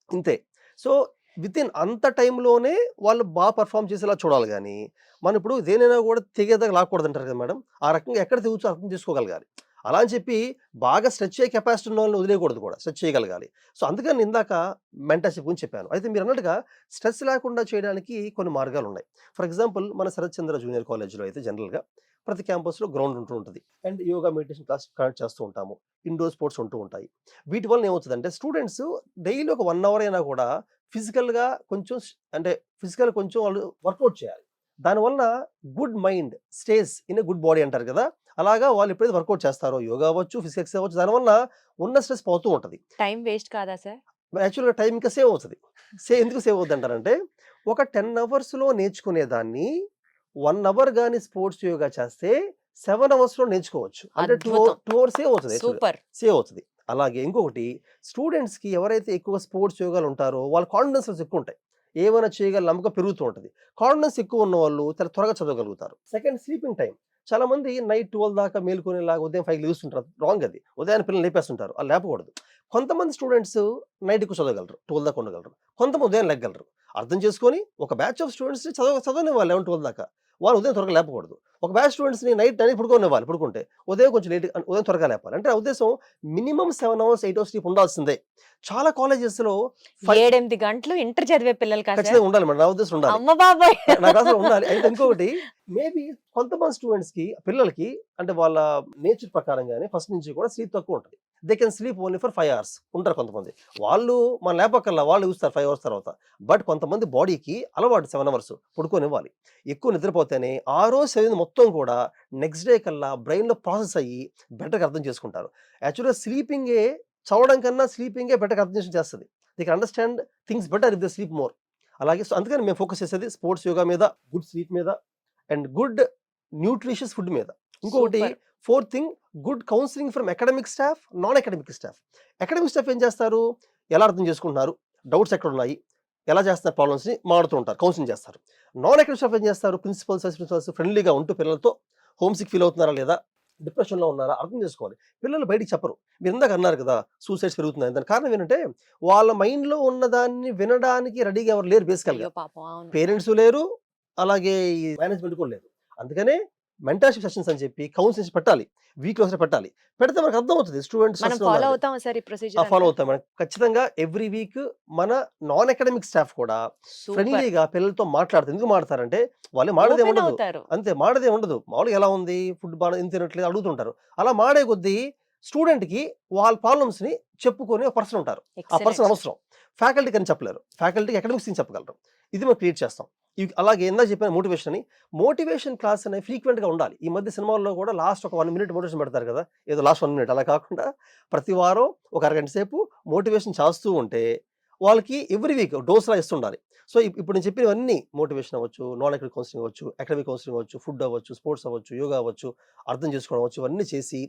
ఇంతే. సో వితిన్ అంత టైంలోనే వాళ్ళు బాగా పెర్ఫార్మ్ చేసేలా చూడాలి గానీ, మనం ఇప్పుడు దేనైనా కూడా తెగేదాకా లాక్కూడదంటారు కదా మేడం. ఆ రకంగా ఎక్కడ తెగొచ్చో అర్థం చేసుకోగలగాలి. అలా అని చెప్పి బాగా స్ట్రెచ్ అయ్యే కెపాసిటీ ఉన్న వాళ్ళని వదిలేయకూడదు కూడా. స్ట్రెచ్ చేయగలగాలి. సో అందుకని ఇందాక మెంటర్‌షిప్ గురించి చెప్పాను. అయితే మీరన్నట్టుగా స్ట్రెస్ లేకుండా చేయడానికి కొన్ని మార్గాలున్నాయి. ఫర్ ఎగ్జాంపుల్ మన శరత్ చంద్ర జూనియర్ కాలేజ్‌లో అయితే జనరల్‌గా ప్రతి క్యాంపస్‌లో గ్రౌండ్ ఉంటూ ఉంటది. And yoga, meditation class conduct చేస్తూ ఉంటాము. ఇండోర్ స్పోర్ట్స్ ఉంటూ ఉంటాయి. వీటి వలన ఏమవుతదంటే స్టూడెంట్స్ డైలీ ఒక 1 అవర్ అయినా కూడా ఫిజికల్‌గా కొంచెం ఫిజికల్ కొంచెం వాళ్ళు వర్కౌట్ చేయాలి. దానివల్ల good mind stays in a good body అంటారు కదా! అలాగా వాళ్ళు ఎప్పుడైతే వర్కౌట్ చేస్తారో యోగా అవ్వచ్చు, ఫిజికల్ ఎక్సర్సైజ్ అవ్వచ్చు, దానివల్ల ఉన్న స్ట్రెస్ పోతూ ఉంటది. టైం వేస్ట్ కాదా సార్? యాక్చువల్‌గా టైం ఇంకా సేవ్ అవుతది. ఎందుకు సేవ్ అవుద్దంటారంటే, ఒక 10 అవర్స్‌లో నేర్చుకునేదాన్ని 1 అవర్ గాని స్పోర్ట్స్ యోగా చేస్తే 7 అవర్స్‌లో నేర్చుకోవచ్చు. అంటే 2 అద్భుతం. అవర్స్ సేవ్ అవుతది యాక్చువల్‌గా. సూపర్. సేవ్ అవుతది. అలాగే ఇంకొకటి స్టూడెంట్స్‌కి ఎవరైతే ఎక్కువ స్పోర్ట్స్ యోగాలు ఉంటారో వాళ్ళ కాన్ఫిడెన్స్ లెవెల్స్ ఎక్కువ ఉంటాయి. ఏమైనా చేయగల నమ్మకం పెరుగుతూ ఉంటది. కాన్ఫిడెన్స్ ఎక్కువ ఉన్నవాళ్ళు చాలా త్వరగా చదవగలుగుతారు. Second sleeping time. చాలా మంది నైట్ 12 దాకా మేలుకునేలాగా ఉదయం 5కి లెగుస్తుంటారు. రాంగ్ అది. ఉదయాన్నే పిల్లల్ని లేపేస్తుంటారు. అలా లేపకూడదు. కొంతమంది స్టూడెంట్స్ నైట్ ఎక్కువ చదవగలరు. 12 దాకా ఉండగలరు. కొంతమంది ఉదయం లెగ్గలరు. అర్థం చేసుకొని ఒక బ్యాచ్ ఆఫ్ స్టూడెంట్స్‌ని చదవనివ్వాలి 11, 12 దాకా. వాళ్ళు ఉదయం త్వరగా లేపకూడదు. ఒక బ్యాచ్ స్టూడెంట్స్‌ని నైట్ పడుకోనివ్వాలి. పడుకుంటే ఉదయం కొంచెం ఉదయం త్వరగా లేపాలి. అంటే నా ఉద్దేశం మినిమమ్ 7 అవర్స్, 8 అవర్స్ స్లీప్ ఉండాల్సిందే. చాలా కాలేజెస్‌లో 7, 8 గంటలు ఇంటర్ చదివే పిల్లలకా సార్? ఖచ్చితంగా ఉండాలి మేడం. నా ఉద్దేశం ఉండాలి. అమ్మ బాబోయ్! నాకు అసలు ఉండాలి. అయితే ఇంకొకటి మేబీ కొంతమంది స్టూడెంట్స్‌కి పిల్లలకి అంటే వాళ్ళ నేచర్ ప్రకారంగానే ఫస్ట్ నుంచి కూడా స్లీప్ తక్కువ ఉంటది. They can sleep only for 5 hours ఉంటారు కొంతమంది. వాళ్ళు మనం లేపక్కర్లా వాళ్ళు లెగుస్తారు 5 అవర్స్ తర్వాత. బట్ కొంతమంది బాడీకి అలవాటు 7 అవర్స్ పడుకోనివ్వాలి. ఎక్కువ నిద్రపోతేనే ఆ రోజు చదివింది మొత్తం కూడా నెక్స్ట్ డే కల్లా బ్రెయిన్‌లో ప్రాసెస్ అయ్యి బెటర్‌గా అర్థం చేసుకుంటారు. యాక్చువల్‌గా చదవడం కన్నా స్లీపింగే బెటర్‌గా అర్థం చేస్తది. They can understand things better if they sleep more. అలాగే సో అందుకని మేము ఫోకస్ చేసేది స్పోర్ట్స్ యోగా మీద, గుడ్ స్లీప్ మీద అండ్ గుడ్ న్యూట్రిషియస్ ఫుడ్ మీద. ఇంకొకటి super. Fourth thing, good counselling from academic staff, non academic staff. Academic staff ఏం చేస్తారు, ఎలా అర్థం చేసుకుంటున్నారు, డౌట్స్ ఎక్కడ ఉన్నాయి, ఎలా చేస్తున్నారు, ప్రాబ్లమ్స్ని మాడుతూ ఉంటారు, కౌన్సిలింగ్ చేస్తారు. నాన్ అకాడమిక్ స్టాఫ్ ఏం చేస్తారు, ప్రిన్సిపల్స్ ప్రిన్సిపల్స్ ఫ్రెండ్లీగా ఉంటూ పిల్లలతో హోమ్ సిక్ ఫీల్ అవుతున్నారా లేదా, డిప్రెషన్లో ఉన్నారా అర్థం చేసుకోవాలి. పిల్లలు బయటికి చెప్పరు. మీరు ఇందాక అన్నారు కదా సూసైడ్స్ పెరుగుతున్నాయి, దాని కారణం ఏంటంటే వాళ్ళ మైండ్లో ఉన్నదాన్ని వినడానికి రెడీగా ఎవరు లేరు బేసికల్గా. అయ్యో పాపం, అవును. పేరెంట్స్ లేరు, అలాగే ఈ మేనేజ్మెంట్ కూడా లేదు. అందుకనే మెంటర్షిప్ సెషన్స్ అని చెప్పి కౌన్సిలింగ్స్ పెట్టాలి, వీక్లో ఒకసారి పెట్టాలి. పెడితే మనకు అర్థమవుతుంది స్టూడెంట్స్ మనం ఫాలో అవుతాం సార్ ఈ ప్రొసీజర్. ఫాలో అవుతాం. మనం ఖచ్చితంగా ఎవ్రీ వీక్ మన నాన్ అకాడమిక్ స్టాఫ్ కూడా ఫ్రెండ్లీగా పిల్లలతో మాట్లాడుతుంది. ఎందుకు మాట్లాడతారంటే వాళ్ళు మాడదే ఉండదు, అవుతారు. అంతే మాడదే ఉండదు. మామూలుగా ఎలా ఉంది ఫుడ్ బాగా ఇంత తినట్లేదు అడుగుతుంటారు. అలా మాడే కొద్దీ స్టూడెంట్కి వాళ్ళ ప్రాబ్లమ్స్ ని చెప్పుకొని ఒక పర్సన్ ఉంటారు. ఆ పర్సన్ అవసరం. ఫ్యాకల్టీకి అని చెప్పలేరు, ఫ్యాకల్టీకి అకాడమిక్స్ అని చెప్పగలరు. ఇది మనం క్రియేట్ చేస్తాం. అలాగే ఇందాక చెప్పిన మోటివేషన్ అని, మోటివేషన్ క్లాస్ అనేవి ఫ్రీక్వెంట్ గా ఉండాలి. ఈ మధ్య సినిమాల్లో కూడా లాస్ట్ ఒక 1 minute మోటివేషన్ పెడతారు కదా, ఏదో లాస్ట్ 1 minute. అలా కాకుండా ప్రతి వారం ఒక అరగంట సేపు మోటివేషన్ చేస్తూ ఉంటే వాళ్ళకి ఎవ్రీ వీక్ డోస్లా ఇస్తుండాలి. సో ఇప్పుడు నేను చెప్పినవన్నీ మోటివేషన్ అవ్వచ్చు, నాన్ అకాడమిక్ కౌన్సిలింగ్ అవ్వచ్చు, అకాడమిక్ కౌన్సిలింగ్ అవ్వచ్చు, ఫుడ్ అవ్వచ్చు, స్పోర్ట్స్ అవ్వచ్చు, యోగా అవ్వచ్చు, అర్థం చేసుకోవడం అవ్వచ్చు, ఇవన్నీ చేసి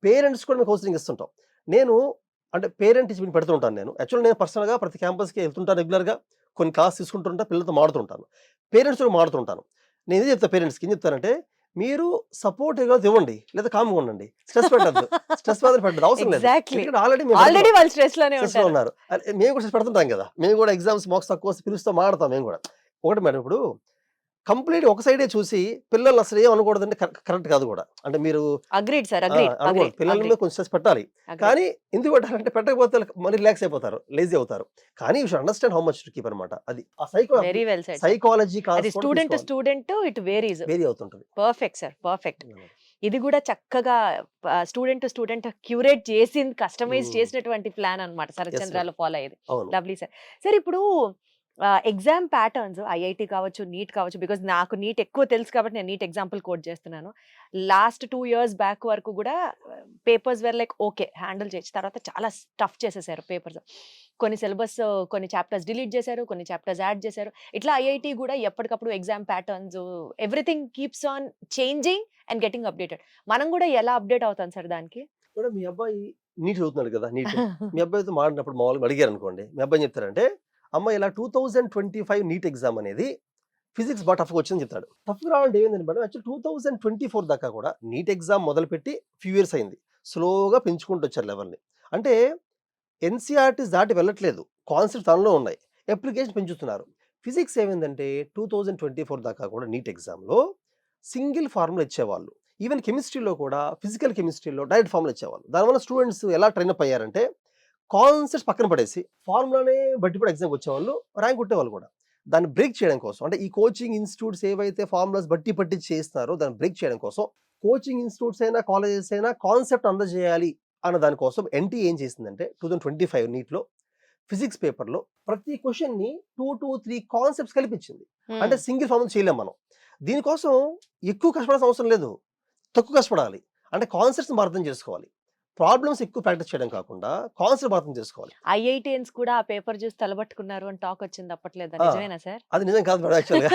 పేరెంట్స్ కూడా మేము కౌన్సిలింగ్ ఇస్తుంటాం. నేను అంటే పేరెంట్ టీచర్ని పెడుతుంటాను. నేను యాక్చువల్లీ నేను పర్సనల్గా ప్రతి క్యాంపస్కి వెళ్తుంటాను, రెగ్యులర్గా కొన్ని క్లాస్ తీసుకుంటుంటా, పిల్లలతో మాడుతుంటాను, పేరెంట్స్ కూడా మాడుతుంటాను. నేను ఏం చెప్తాను పేరెంట్స్కి, ఏం చెప్తానంటే మీరు సపోర్ట్ ఇవ్వండి, లేదా కామ్గా ఉండండి, స్ట్రెస్ పెట్టద్దు, స్ట్రెస్ పెట్టద్దు అవసరం లేదు. ఆల్రెడీ వాళ్ళు స్ట్రెస్ లోనే ఉన్నారు. మేము కూడా స్ట్రెస్ పెడుతుంటాం కదా, మేము కూడా ఎగ్జామ్స్ మార్క్స్ తక్కువ వస్తే పిలుస్తూ మాడతాం మేము కూడా. ఒకటి మేడం, ఇప్పుడు కంప్లీట్ ఒక సైడే చూసి పిల్లల్ని అసలు ఏం అనకూడదంటే కరెక్ట్ కాదు కూడా. అంటే మీరు అగ్రీడ్ సార్, పిల్లల మీద కొంచెం స్ట్రెస్ పెట్టాలి, కానీ ఎందుకు పెట్టాలంటే పెట్టకపోతే మళ్ళీ రిలాక్స్ అయిపోతారు, లేజీ అవుతారు. కానీ you should understand how much to keep అన్నమాట. అది ఆ psychology class student it vary అవుతుంటుంది. Perfect sir, perfect. ఇది కూడా చక్కగా స్టూడెంట్ క్యూరేట్ చేసి కస్టమైజ్ చేసినటువంటి ప్లాన్ అన్నమాట శరత్చంద్రాలో ఫాలో అయ్యేది. Lovely sir. సార్ ఇప్పుడు ఎగ్జామ్ ప్యాటర్న్స్ ఐఐటి కావచ్చు, నీట్ కావచ్చు, బికాజ్ నాకు నీట్ ఎక్కువ తెలుసు కాబట్టి నేను నీట్ ఎగ్జాంపుల్ కోట్ చేస్తున్నాను. లాస్ట్ 2 years బ్యాక్ వరకు కూడా papers where like okay handle చేయొచ్చు, తర్వాత చాలా టఫ్ చేసేసారు పేపర్స్. కొన్ని సిలబస్, కొన్ని చాప్టర్స్ డిలీట్ చేశారు, కొన్ని చాప్టర్స్ యాడ్ చేశారు. ఇట్లా ఐఐటి కూడా ఎప్పటికప్పుడు exam patterns everything keeps on changing and getting updated. మనం కూడా ఎలా అప్డేట్ అవుతాం సార్ దానికి? మీ అబ్బాయి నీట్ చదువుతున్నాడు కదా, నీట్ మీ అబ్బాయితో మాడినప్పుడు మామూలుగా అడిగారు అనుకోండి, మీ అబ్బాయి చెప్తారంటే అమ్మ ఇలా 2025 నీట్ ఎగ్జామ్ అనేది ఫిజిక్స్ బాగా టఫ్గా వచ్చిందని చెప్తాడు. టఫ్గా రావాలంటే ఏమైందండి మేడం, యాక్చువల్ 2024 దాకా కూడా నీట్ ఎగ్జామ్ మొదలుపెట్టి ఫ్యూ ఇయర్స్ అయింది, స్లోగా పెంచుకుంటూ వచ్చారు లెవెల్ని. అంటే ఎన్సీఆర్టీస్ దాటి వెళ్ళట్లేదు, కాన్సెప్ట్ తనలో ఉన్నాయి, అప్లికేషన్ పెంచుతున్నారు. ఫిజిక్స్ ఏమైందంటే 2024 దాకా కూడా నీట్ ఎగ్జామ్లో సింగిల్ ఫార్ములా ఇచ్చేవాళ్ళు. ఈవెన్ కెమిస్ట్రీలో కూడా ఫిజికల్ కెమిస్ట్రీలో డైరెక్ట్ ఫార్ములా ఇచ్చేవాళ్ళు. దానివల్ల స్టూడెంట్స్ ఎలా ట్రైన్ అప్ అయ్యారంటే కాన్సెప్ట్స్ పక్కన పడేసి ఫార్ములానే బట్టి కూడా ఎగ్జామ్కి వచ్చేవాళ్ళు, ర్యాంక్ కొట్టేవాళ్ళు కూడా. దాన్ని బ్రేక్ చేయడం కోసం, అంటే ఈ కోచింగ్ ఇన్స్టిట్యూట్స్ ఏవైతే ఫార్ములాస్ బట్టి పట్టి చేస్తున్నారో దాన్ని బ్రేక్ చేయడం కోసం కోచింగ్ ఇన్స్టిట్యూట్స్ అయినా కాలేజెస్ అయినా కాన్సెప్ట్ అందజేయాలి అన్న దానికోసం ఎన్టీ ఏం చేసిందంటే 2025 నీట్లో ఫిజిక్స్ పేపర్లో ప్రతి క్వశ్చన్ ని 2 to 3 కాన్సెప్ట్స్ కల్పించింది. అంటే సింగిల్ ఫార్ములా చేయలేం మనం. దీనికోసం ఎక్కువ కష్టపడాల్సిన అవసరం లేదు, తక్కువ కష్టపడాలి. అంటే కాన్సెప్ట్స్ అర్థం చేసుకోవాలి, ప్రాబ్లమ్స్ ఎక్కువ ప్రాక్టీస్ చేయడం కాకుండా కాన్సెప్ట్ అర్థం చేసుకోవాలి. ఐఐటియన్స్ కూడా ఆ పేపర్ చూసి తలబట్టుకున్నారు అని టాక్ వచ్చింది అప్పట్లేదు, నిజమేనా సార్? అది నిజం కాదు మేడం, యాక్చువల్గా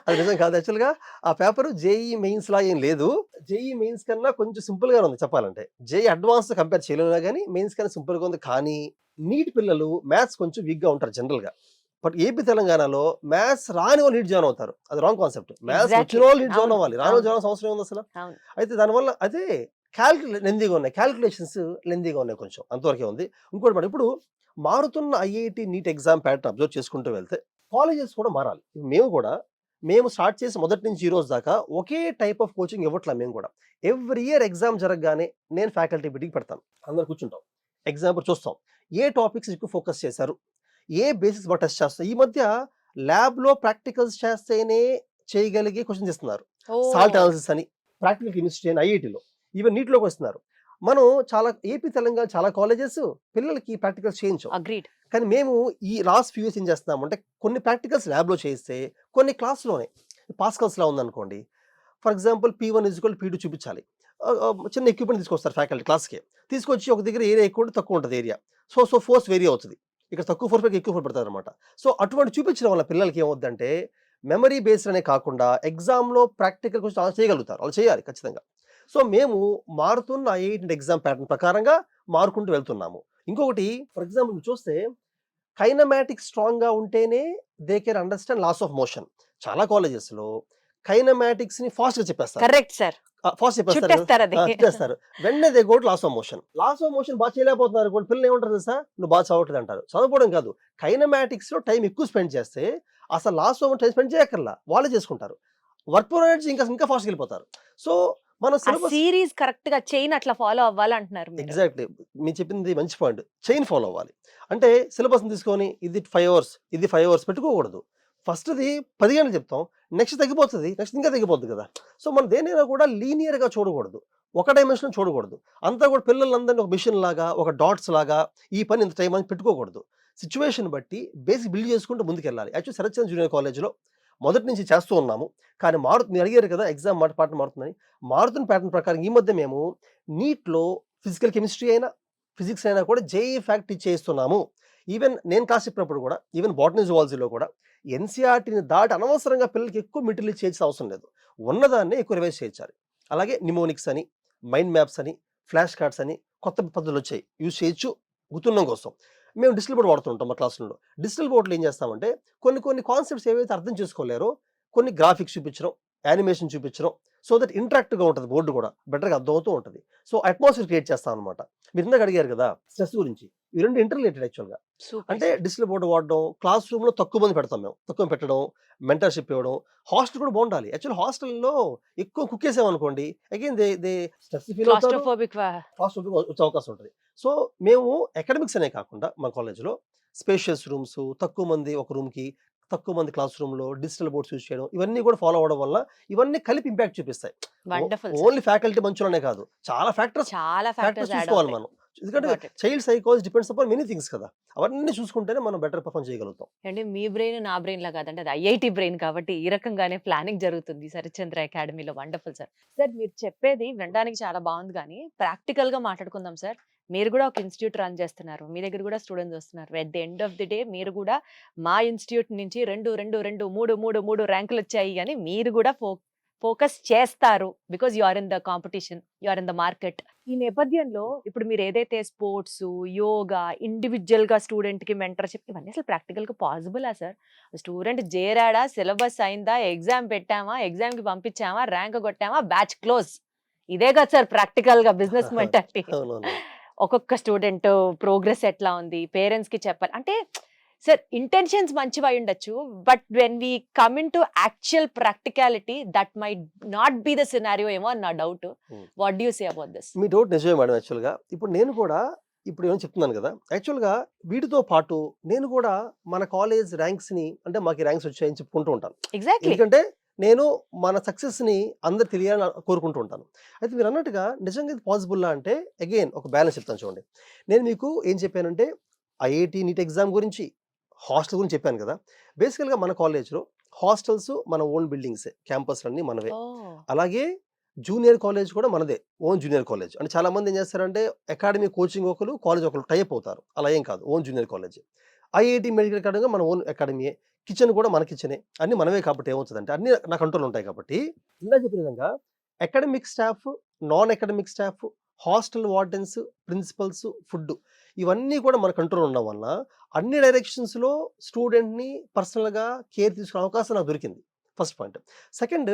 అది నిజం కాదు. యాక్చువల్గా ఆ పేపర్ జేఈ మెయిన్స్ లా ఏం లేదు, జేఈ మెయిన్స్ కన్నా కొంచెం సింపుల్ గా ఉంది చెప్పాలంటే. జేఈ అడ్వాన్స్ కంపేర్ చేయలేము కానీ మెయిన్స్ కన్నా సింపుల్ గా ఉంది. కానీ నీట్ పిల్లలు మ్యాథ్స్ కొంచెం వీక్ గా ఉంటారు జనరల్ గా. బట్ ఏపీ తెలంగాణలో మ్యాథ్స్ రాని వాళ్ళు నీట్ జాయిన్ అవుతారు, అది రాంగ్ కాన్సెప్ట్. మ్యాథ్స్ వచ్చిన వాళ్ళు నీట్ జాయిన్ అవ్వాలి, రాని జాయిన్ అవసరం ఉంది అసలు. అయితే దానివల్ల అదే లెందీగా ఉన్నాయి, క్యాలిక్యులేషన్స్ లెందీగా ఉన్నాయి, కొంచెం అంతవరకే ఉంది. ఇంకోటి మేడం, ఇప్పుడు మారుతున్న IIT NEET exam pattern observe చేసుకుంటూ వెళ్తే కాలేజెస్ కూడా మారాలి. మేము స్టార్ట్ చేసి మొదటి నుంచి ఈ రోజు దాకా ఒకే టైప్ ఆఫ్ కోచింగ్ ఇవ్వట్లా. మేము కూడా ఎవ్రీ ఇయర్ ఎగ్జామ్ జరగగానే నేను ఫ్యాకల్టీ మీటింగ్ పెడతాను, అందరు కూర్చుంటాం, ఎగ్జాంపుల్ చూస్తాం, ఏ టాపిక్స్ ఎక్కువ ఫోకస్ చేశారు, ఏ బేసిక్స్ బాగా టెస్ట్ చేస్తారు. ఈ మధ్య ల్యాబ్లో ప్రాక్టికల్స్ చేస్తేనే చేయగలిగే క్వశ్చన్స్ ఇస్తున్నారు, సాల్ట్ అనాలిసిస్ అని, ప్రాక్టికల్ కెమిస్ట్రీ అని ఐఐటిలో, ఈవెన్ నీట్లోకి వస్తున్నారు. మనం చాలా ఏపీ తెలంగాణ చాలా కాలేజెస్ పిల్లలకి ప్రాక్టికల్స్ చేయించాం. కానీ మేము ఈ లాస్ట్ ఫ్యూ ఇయర్స్ ఏం చేస్తున్నాము అంటే కొన్ని ప్రాక్టికల్స్ ల్యాబ్లో చేయిస్తే కొన్ని క్లాస్లోనే పాస్కల్స్లా ఉందనుకోండి, ఫర్ ఎగ్జాంపుల్ P1 = P2 చూపించాలి. చిన్న ఎక్విప్మెంట్ తీసుకొస్తారు ఫ్యాకల్టీ క్లాస్కి, తీసుకొచ్చి ఒక దగ్గర ఏరియా ఎక్కువ తక్కువ ఉంటుంది ఏరియా, సో ఫోర్స్ వేరీ అవుతుంది, ఇక్కడ తక్కువ ఫోర్స్ ఎక్కువ ఫోర్స్ పెడతారు అనమాట. సో అటువంటి చూపించడం వల్ల పిల్లలకి ఏమవుద్దంటే మెమరీ బేస్డ్ అనే కాకుండా ఎగ్జామ్లో ప్రాక్టికల్ క్వశ్చన్ చేయగలుగుతారు, వాళ్ళు చేయాలి ఖచ్చితంగా. సో మేము మారుతున్న ఐఐటి ఎగ్జామ్ ప్యాటర్న్ ప్రకారంగా మారుకుంటూ వెళ్తున్నాము. ఇంకొకటి ఫర్ ఎగ్జాంపుల్ చూస్తే కైనమాటిక్స్ స్ట్రాంగ్గా ఉంటేనే they can understand laws of motion. చాలా కాలేజెస్లో కైనమాటిక్స్ని ఫాస్ట్గా చెప్పేస్తారు, కరెక్ట్ సార్. ఫాస్ట్ చుట్టేస్తారు చెప్పేస్తారు, అది. చెప్పేస్తారు. వెంటనే they got laws of motion. Laws of motion బాగా చేయలేకపోతున్నారు కూడా పిల్లలు ఏమంటారు తెలుసా, నువ్వు బాగా చదవట్లేదు అంటారు. చదవకపోవడం కాదు, కైనమాటిక్స్ లో టైం ఎక్కువ స్పెండ్ చేస్తే అసలు లాస్ ఆఫ్ టైం స్పెండ్ చేయక్కర్లా, వాళ్ళే చేసుకుంటారు. వర్క్ ప్రొవైడర్స్ ఇంకా ఫాస్ట్ వెళ్ళిపోతారు. సో మన సిలబస్ సిరీస్ కరెక్ట్ గా చైన్ అట్లా ఫాలో అవ్వాలంటున్నారు మీరు. ఎగ్జాక్ట్లీ మీరు చెప్పింది మంచి పాయింట్. చైన్ ఫాలో అవ్వాలి అంటే సిలబస్ తీసుకొని ఇది 5 అవర్స్ ఇది 5 అవర్స్ పెట్టుకోకూడదు. ఫస్ట్ది 10 గంటలు చెప్తాం, నెక్స్ట్ తగ్గిపోతుంది, నెక్స్ట్ ఇంకా తగ్గిపోతుంది కదా. సో మనం దేనైనా కూడా లీనియర్గా చూడకూడదు, ఒక డైమెన్షన్ చూడకూడదు. అంతా కూడా పిల్లలందరినీ ఒక మిషన్ లాగా, ఒక డాట్స్ లాగా ఈ పని ఇంత టైం అని పెట్టుకోకూడదు. సిచ్యువేషన్ బట్టి బేసిక్ బిల్డ్ చేసుకుంటూ ముందుకెళ్ళాలి. యాక్చువల్లీ శరత్ చంద్ర జూనియర్ కాలేజ్లో మొదటి నుంచి చేస్తూ ఉన్నాము. కానీ మీరు అడిగారు కదా ఎగ్జామ్ ప్యాటర్న్ మారుతుందని. మారుతున్న ప్యాటర్న్ ప్రకారం ఈ మధ్య మేము నీట్లో ఫిజికల్ కెమిస్ట్రీ అయినా ఫిజిక్స్ అయినా కూడా జేఈ ఫ్యాక్ట్ టీచ్ చేస్తున్నాము. ఈవెన్ నేను క్లాస్ చెప్పినప్పుడు కూడా, ఈవెన్ బాటనీ జువాలజీలో కూడా ఎన్సీఆర్టీని దాటి అనవసరంగా పిల్లలకి ఎక్కువ మెటీరియల్ చేయాల్సిన అవసరం లేదు, ఉన్నదాన్ని ఎక్కువ రివైజ్ చేయించాలి. అలాగే నిమోనిక్స్ అని, మైండ్ మ్యాప్స్ అని, ఫ్లాష్ కార్డ్స్ అని కొత్త పద్ధతులు వచ్చాయి, యూజ్ చేయొచ్చు గుర్తుండడం కోసం. మేము డిజిటల్ బోర్డు వాడుతుంటాం మా క్లాసుల్లో. డిజిటల్ బోర్డులో ఏం చేస్తామంటే కొన్ని కాన్సెప్ట్స్ ఏవైతే అర్థం చేసుకోలేరో కొన్ని గ్రాఫిక్స్ చూపించడం, యానిమేషన్ చూపించడం, సో దట్ ఇంటరాక్టివ్గా ఉంటుంది, బోర్డు కూడా బెటర్గా అర్థమవుతూ ఉంటుంది. సో అట్మాస్ఫియర్ క్రియేట్ చేస్తాం అనమాట. మీరు ఇందాక అడిగారు కదా స్ట్రెస్ గురించి, ఈ రెండు ఇంటర్రిలేటెడ్ యాక్చువల్గా. అంటే డిజిటల్ బోర్డు వాడడం, క్లాస్ రూమ్లో తక్కువ మంది పెడతాం మేము, తక్కువ పెట్టడం, మెంటర్షిప్ ఇవ్వడం. హాస్టల్ కూడా బాగుండాలి. యాక్చువల్లీ హాస్టల్లో ఎక్కువ కుక్ చేసామనుకోండి అగైన్ దే స్ట్రెస్ ఫీల్ అవుతారు, Claustrophobic వచ్చే అవకాశం ఉంటుంది. సో మేము అకాడమిక్స్ అనే కాకుండా మా కాలేజ్లో స్పేషియస్ రూమ్స్, తక్కువ మంది ఒక రూమ్కి, తక్కువ మంది క్లాస్ రూమ్లో డిజిటల్ బోర్డ్స్ యూజ్ చేయడం, ఇవన్నీ కూడా ఫాలో అవడం వల్ల ఇవన్నీ కలిపి ఇంపాక్ట్ చూపిస్తాయి. వండర్ఫుల్. ఓన్లీ ఫ్యాకల్టీ మంచులనే కాదు, చాలా ఫ్యాక్టర్స్ చాలా ఫ్యాక్టర్స్ యాడ్ చూసుకోవాలి అవుతాయి. మనం. ఎందుకంటే Got it. Child psychology depends upon many things కదా, అవన్నీ చూసుకుంటేనే మనం బెటర్ పర్ఫార్మ్ చేయగలుగుతాం. అంటే మీ బ్రెయిన్ నా బ్రెయిన్ లా కాదంటే అది ఐఐటి బ్రెయిన్ కాబట్టి ఈ రకంగానే ప్లానింగ్ జరుగుతుంది శరత్చంద్ర అకాడమీలో. Wonderful sir. సార్ మీరు చెప్పేది వినడానికి చాలా బాగుంది కానీ ప్రాక్టికల్ గా మాట్లాడుకుందాం సార్. మీరు కూడా ఒక ఇన్స్టిట్యూట్ రన్ చేస్తున్నారు, మీ దగ్గర కూడా స్టూడెంట్స్ వస్తున్నారు. At the end of the day మీరు కూడా మా ఇన్స్టిట్యూట్ నుంచి 2 ర్యాంకులు వచ్చాయి అని మీరు కూడా ఫోకస్ చేస్తారు. Because you are in the competition, you are in the market. ఈ నేపథ్యంలో ఇప్పుడు మీరు ఏదైతే స్పోర్ట్స్, యోగా, ఇండివిజువల్ గా స్టూడెంట్ కి మెంటర్షిప్, ఇవన్నీ అసలు ప్రాక్టికల్ గా పాసిబులా సార్? స్టూడెంట్ చేరాడా, సిలబస్ అయిందా, ఎగ్జామ్ పెట్టామా, ఎగ్జామ్ కి పంపించామా, ర్యాంక్ కొట్టామా, బ్యాచ్ క్లోజ్. ఇదే కదా సార్ ప్రాక్టికల్ గా బిజినెస్ మెంటాలిటీ. అవునవును. ఒక్కొక్క స్టూడెంట్ ప్రోగ్రెస్ ఎట్లా ఉంది పేరెంట్స్ కి చెప్పాలి అంటే సార్ ఇంటెన్షన్స్ మంచివి ఉండొచ్చు, but when we come into actual practicality that might not be the scenario ఏమో అని నా doubt. What do you say about this? మీ డౌట్ నిజమే మేడం. యాక్చువల్గా ఇప్పుడు నేను కూడా ఏమో చెప్తున్నాను కదా, యాక్చువల్గా వీటితో పాటు నేను కూడా మన కాలేజ్ ర్యాంక్స్ని, అంటే మాకు ర్యాంక్స్ వచ్చాయని చెప్పుకుంటూ ఉంటాను. ఎగ్జాక్ట్లీ. ఎందుకంటే నేను మన సక్సెస్ని అందరు తెలియాలని కోరుకుంటూ ఉంటాను. అయితే మీరు అన్నట్టుగా నిజంగా ఇది పాసిబుల్లా అంటే అగైన్ ఒక బ్యాలెన్స్ చెప్తాను చూడండి. నేను మీకు ఏం చెప్పానంటే ఐఐటి నీట్ ఎగ్జామ్ గురించి, హాస్టల్ గురించి చెప్పాను కదా. బేసికల్గా మన కాలేజ్లో హాస్టల్స్ మన ఓన్ బిల్డింగ్సే, క్యాంపస్ అన్నీ మనవే. అలాగే జూనియర్ కాలేజ్ కూడా మనదే, ఓన్ జూనియర్ కాలేజ్. అంటే చాలా మంది ఏం చేస్తారంటే అకాడమీ కోచింగ్ ఒకరు, కాలేజ్ ఒకరు టైప్ అవుతారు. అలా ఏం కాదు, own junior college. IIT medical academy మన ఓన్ అకాడమీయే, కిచెన్ కూడా మన కిచెనే, అన్ని మనమే. కాబట్టి ఏమవుతుందంటే అన్ని నా కంట్రోల్ ఉంటాయి. కాబట్టి ఇలా చెప్పిన విధంగా academic staff, non academic staff, hostel wardens, principals, food, ఇవన్నీ కూడా మన కంట్రోల్ ఉండడం వల్ల అన్ని డైరెక్షన్స్లో స్టూడెంట్ని పర్సనల్గా కేర్ తీసుకునే అవకాశం నాకు దొరికింది. First point. సెకండ్,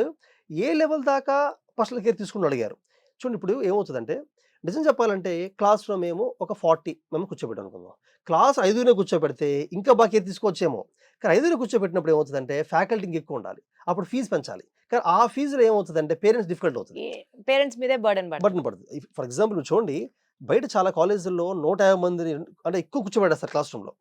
ఏ లెవెల్ దాకా పర్సనల్ కేర్ తీసుకుని అడిగారు చూడండి. ఇప్పుడు ఏమవుతుందంటే నిజం చెప్పాలంటే క్లాస్లో మేము ఒక 40 మేము కూర్చోబెట్టాం అనుకుందాం. క్లాస్ 5 కూర్చోబెడితే ఇంకా బాగా కేర్ తీసుకోవచ్చేమో. కానీ 5 కూర్చోబెట్టినప్పుడు ఏమవుతుందంటే ఫ్యాకల్టీకి ఎక్కువ ఉండాలి, అప్పుడు ఫీజు పెంచాలి. కానీ ఆ ఫీజులో ఏమవుతుందంటే పేరెంట్స్ డిఫికల్ట్ అవుతుంది, పేరెంట్స్ మీదే బర్డన్ పడుతుంది. ఫర్ ఎగ్జాంపుల్ చూడండి, బయట చాలా కాలేజీల్లో 150 మందిని అంటే ఎక్కువ కూర్చోబెడతారు క్లాస్ రూమ్లో.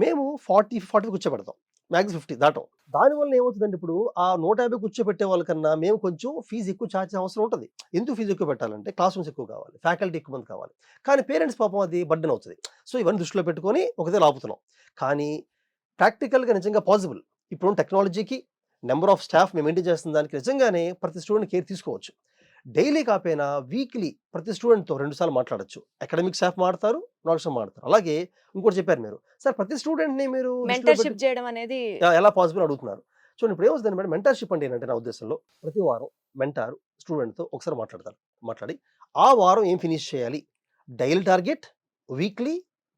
మేము 40 కూర్చోబెడతాం, మ్యాక్స్ 50 దాటం. దానివల్ల ఏమవుతుందంటే ఇప్పుడు ఆ 150 కూర్చోబెట్టే వాళ్ళకన్నా మేము కొంచెం ఫీజు ఎక్కువ ఛార్జ్ అవసరం ఉంటుంది. ఎందుకు ఫీజు ఎక్కువ పెట్టాలంటే క్లాస్ రూమ్స్ ఎక్కువ కావాలి, ఫ్యాకల్టీ ఎక్కువ మంది కావాలి. కానీ పేరెంట్స్ పాపం అది బర్డెన్ అవుతుంది. సో ఇవన్నీ దృష్టిలో పెట్టుకొని ఒకదే ఆపుతున్నాం. కానీ ప్రాక్టికల్గా నిజంగా పాసిబుల్. ఇప్పుడు టెక్నాలజీకి, నెంబర్ ఆఫ్ స్టాఫ్ మేము మెయింటైన్ చేస్తున్న దానికి నిజంగానే ప్రతి స్టూడెంట్ కేర్ తీసుకోవచ్చు. డైలీ కాకపోయినా వీక్లీ ప్రతి స్టూడెంట్తో 2 సార్లు మాట్లాడచ్చు. అకాడమిక్ స్టాఫ్ మాడతారు, నాన్ స్టాఫ్ మాడతారు. అలాగే ఇంకోటి చెప్పారు మీరు, సార్ ప్రతి స్టూడెంట్ని మీరు మెంటర్షిప్ చేయడం అనేది ఎలా పాసిబుల్ అడుగుతున్నారు. చూడండి ఇప్పుడు ఏమవుతుంది మేడం, మెంటర్షిప్ అంటే ఏంటంటే నా ఉద్దేశంలో ప్రతి వారం మెంటార్ స్టూడెంట్తో ఒకసారి మాట్లాడి ఆ వారం ఏం ఫినిష్ చేయాలి, daily target, weekly,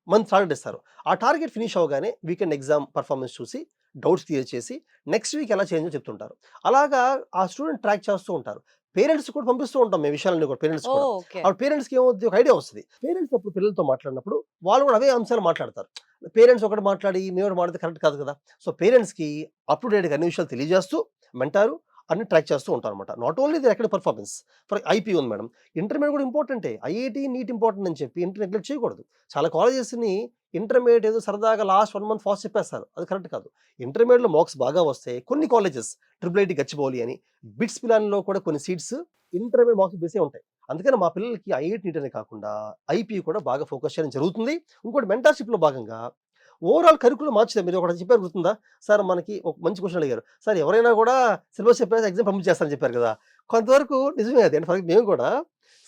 month target ఇస్తారు. ఆ టార్గెట్ ఫినిష్ అవగానే వీకెండ్ ఎగ్జామ్ పర్ఫార్మెన్స్ చూసి డౌట్స్ క్లియర్ చేసి నెక్స్ట్ వీక్ ఎలా చేంజ్ చెప్తుంటారు. అలాగా ఆ స్టూడెంట్ ట్రాక్ చేస్తూ ఉంటారు. పేరెంట్స్ కూడా పంపిస్తూ ఉంటాం మేము విషయాలన్నీ కూడా పేరెంట్స్ కూడా. ఓకే. ఆ పేరెంట్స్కి ఏమవుతుంది, ఒక ఐడియా వస్తుంది. పేరెంట్స్ అప్పుడు పిల్లలతో మాట్లాడినప్పుడు వాళ్ళు కూడా అవే అంశాలు మాట్లాడతారు. పేరెంట్స్ ఒకటి మాట్లాడి మేము మాట్లాడితే కరెక్ట్ కాదు కదా. సో పేరెంట్స్కి అప్ టు డేట్గా అన్ని విషయాలు తెలియజేస్తూ మెంటారు అన్ని ట్రాక్ చేస్తూ ఉంటారు అనమాట. Not only the academic performance, for IP ఉంది మేడం, ఇంటర్మీడియట్ కూడా ఇంపార్టెంటే. ఐఐటి నీట్ ఇంపార్టెంట్ అని చెప్పి నెగ్లెక్ట్ చేయకూడదు. చాలా కాలేజెస్ని ఇంటర్మీడియట్ ఏదో సరదాగా లాస్ట్ 1 మంత్ ఫాస్ట్ చెప్పేస్తారు, అది కరెక్ట్ కాదు. ఇంటర్మీడియట్లో మార్క్స్ బాగా వస్తే కొన్ని కాలేజెస్ IIIT గచ్చిబౌలి అని, బిట్స్ పిలాన్లో కూడా కొన్ని సీట్స్ ఇంటర్మీడియట్ మార్క్స్ బేసే ఉంటాయి. అందుకని మా పిల్లలకి ఐఐటి నీట్ అనే కాకుండా ఐపీ కూడా బాగా ఫోకస్ చేయడం జరుగుతుంది. ఇంకోటి మెంటర్షిప్లో భాగంగా ఓవరాల్ కరికులం మార్చుతారు. మీరు ఒకటి చెప్పారు గుర్తుందా సార్, మనకి ఒక మంచి క్వశ్చన్ అడిగారు సార్, ఎవరైనా కూడా సిలబస్ చెప్పేసి ఎగ్జామ్ పంపించేస్తారని చెప్పారు కదా. కొంతవరకు నిజమే అది. అంటే ఫర్ మేము కూడా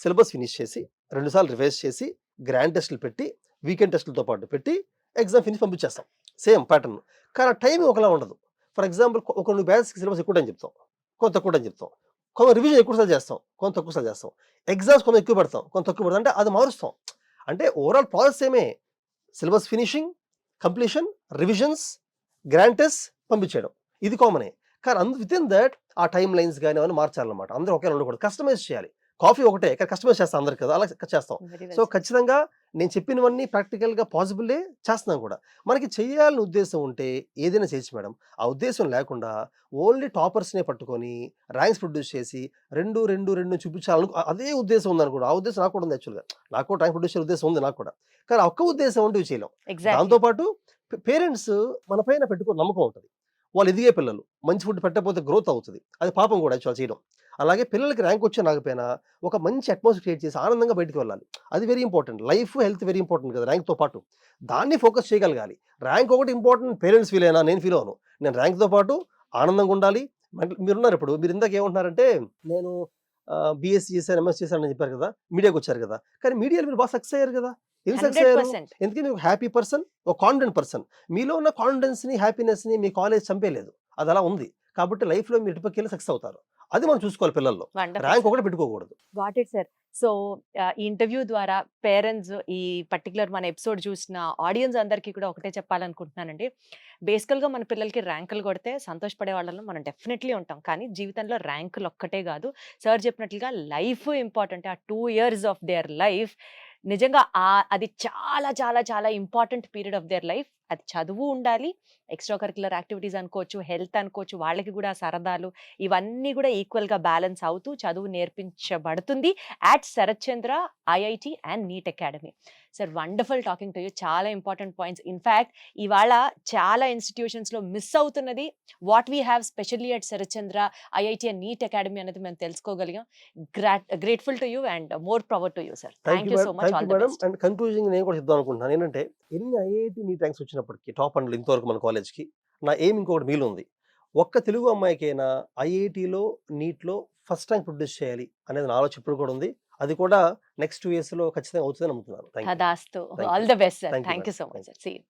సిలబస్ ఫినిష్ చేసి 2 సార్లు రివైజ్ చేసి గ్రాండ్ టెస్టులు పెట్టి వీకెండ్ టెస్టులతో పాటు పెట్టి ఎగ్జామ్ ఫినిష్ పంపించేస్తాం, సేమ్ ప్యాటర్న్. కానీ ఆ టైం ఒకలా ఉండదు. ఫర్ ఎగ్జాంపుల్ ఒక 2 బ్యాచ్కి సిలబస్ ఎక్కువ టైం చెప్తాం, కొంత తక్కువ టైం చెప్తాం. కొంత రివిజన్ ఎక్కువసార్లు చేస్తాం, కొంత తక్కువసార్లు చేస్తాం. ఎగ్జామ్స్ కొంత ఎక్కువ పెడతాం, కొంత తక్కువ పెడతాం. అంటే అది మారుస్తాం. అంటే ఓవరాల్ ప్రాసెస్ ఏమే, syllabus finishing, completion, revisions, grand test పంపించేయడం, ఇది కామనే. కానీ విత్ ఇన్ దట్ ఆ టైం లైన్స్ కానీ అవన్నీ మార్చాలన్నమాట. అందరూ ఒకే ఉండకూడదు, కస్టమైజ్ చేయాలి. కాఫీ ఒకటే కానీ కస్టమైజ్ చేస్తాం అందరికి కదా, అలా చేస్తాం. సో ఖచ్చితంగా నేను చెప్పినవన్నీ ప్రాక్టికల్గా పాసిబుల్లే చేస్తున్నాం కూడా. మనకి చేయాలని ఉద్దేశం ఉంటే ఏదైనా చేయొచ్చు మేడం. ఆ ఉద్దేశం లేకుండా ఓన్లీ టాపర్స్నే పట్టుకొని ర్యాంక్స్ ప్రొడ్యూస్ చేసి 2 చూపించాలను అదే ఉద్దేశం ఉందనుకోండి. ఆ ఉద్దేశం నాకు కూడా ఉంది. యాక్చువల్గా నాకు కూడా ర్యాంక్ ప్రొడ్యూస్ చేసే ఉద్దేశం ఉంది నాకు కూడా. కానీ ఆ ఒక్క ఉద్దేశం ఉంటే ఇవి చేయలేం. దాంతోపాటు పేరెంట్స్ మన పైన పెట్టుకుని నమ్మకం ఉంటుంది. వాళ్ళు ఎదిగే పిల్లలు మంచి ఫుడ్ పెట్టకపోతే గ్రోత్ అవుతుంది, అది పాపం కూడా యాక్చువల్ చేయడం. అలాగే పిల్లలకి ర్యాంక్ వచ్చి రాకపోయినా ఒక మంచి అట్మాస్ఫియర్ క్రియేట్ చేసి ఆనందంగా బయటికి వెళ్ళాలి, అది very important. Life health very important కదా ర్యాంక్తో పాటు, దాన్ని ఫోకస్ చేయగలగాలి. ర్యాంక్ ఒకటి ఇంపార్టెంట్, పేరెంట్స్ ఫీల్ అయినా నేను ఫీల్ అవ్వను. నేను ర్యాంక్తో పాటు ఆనందంగా ఉండాలి. మీరున్నారు ఇప్పుడు, మీరు ఇందాక ఏమంటున్నారంటే నేను బీఎస్సీ చేశాను, ఎంఎస్ చేశాను అని చెప్పారు కదా, మీడియాకి వచ్చారు కదా. కానీ మీడియాలో మీరు బాగా సక్సెస్ అయ్యారు కదా. ఎందుకు సక్సెస్ అయ్యారు? 100%. ఎందుకంటే మీరు హ్యాపీ పర్సన్, ఒక కాన్ఫిడెంట్ పర్సన్. మీలో ఉన్న కాన్ఫిడెన్స్ని, హ్యాపీనెస్ని మీ కాలేజ్ చంపేయలేదు, అది అలా ఉంది. కాబట్టి లైఫ్లో మీరు ఇటుపక్కకి వెళ్ళి సక్సెస్ అవుతారు. అది మనం చూసుకోవాలి పిల్లల్లో. ర్యాంక్ ఒకటి పెట్టుకోకూడదు. What it sir. సో ఈ ఇంటర్వ్యూ ద్వారా పేరెంట్స్, ఈ పర్టికులర్ మన ఎపిసోడ్ చూసిన ఆడియన్స్ అందరికీ కూడా ఒకటే చెప్పాలనుకుంటున్నానండి. బేసికల్గా మన పిల్లలకి ర్యాంకులు కొడితే సంతోషపడే వాళ్ళలో మనం డెఫినెట్లీ ఉంటాం. కానీ జీవితంలో ర్యాంకులు ఒక్కటే కాదు, సార్ చెప్పినట్లుగా లైఫ్ ఇంపార్టెంట్. ఆ 2 years ఆఫ్ దేర్ లైఫ్ నిజంగా అది చాలా చాలా చాలా important period of their life. అది చదువు ఉండాలి, ఎక్స్ట్రా కరిక్యులర్ యాక్టివిటీస్ అనుకోవచ్చు, హెల్త్ అనుకోవచ్చు, వాళ్ళకి కూడా సరదాలు, ఇవన్నీ కూడా ఈక్వల్గా బ్యాలెన్స్ అవుతూ చదువు నేర్పించబడుతుంది at Sharath Chandra IIT and NEET academy. Sir wonderful talking to you. చాలా ఇంపార్టెంట్ పాయింట్స్. ఇన్ఫ్యాక్ట్ ఇవాళ చాలా ఇన్స్టిట్యూషన్స్లో మిస్ అవుతున్నది what we have specially at Sharath Chandra IIT and NEET academy అనేది మేము తెలుసుకోగలిగాం. Grateful to you and more power to you sir. Thank you so much. All the best. And concluding నేను కూడా చెప్దాం అనుకుంటున్నాను ఏంటంటే, ఎన్ని ఐఐటి నీట్ ర్యాంక్స్ వచ్చినప్పటికీ టాప్ అండ్ ఇంతవరకు మన కాలేజ్కి నా ఎయిమ్ ఇంకొకటి మీలో ఉంది. ఒక్క తెలుగు అమ్మాయికైనా ఐఐటిలో నీట్లో ఫస్ట్ ర్యాంక్ ప్రొడ్యూస్ చేయాలి అనేది నా ఆలోచన ఇప్పుడు కూడా ఉంది. అది కూడా నెక్స్ట్ 2 yearsలో ఖచ్చితంగా అవుతుందని నమ్ముతున్నాను. తదాస్తు. All the best sir. Thank you so much sir. See you.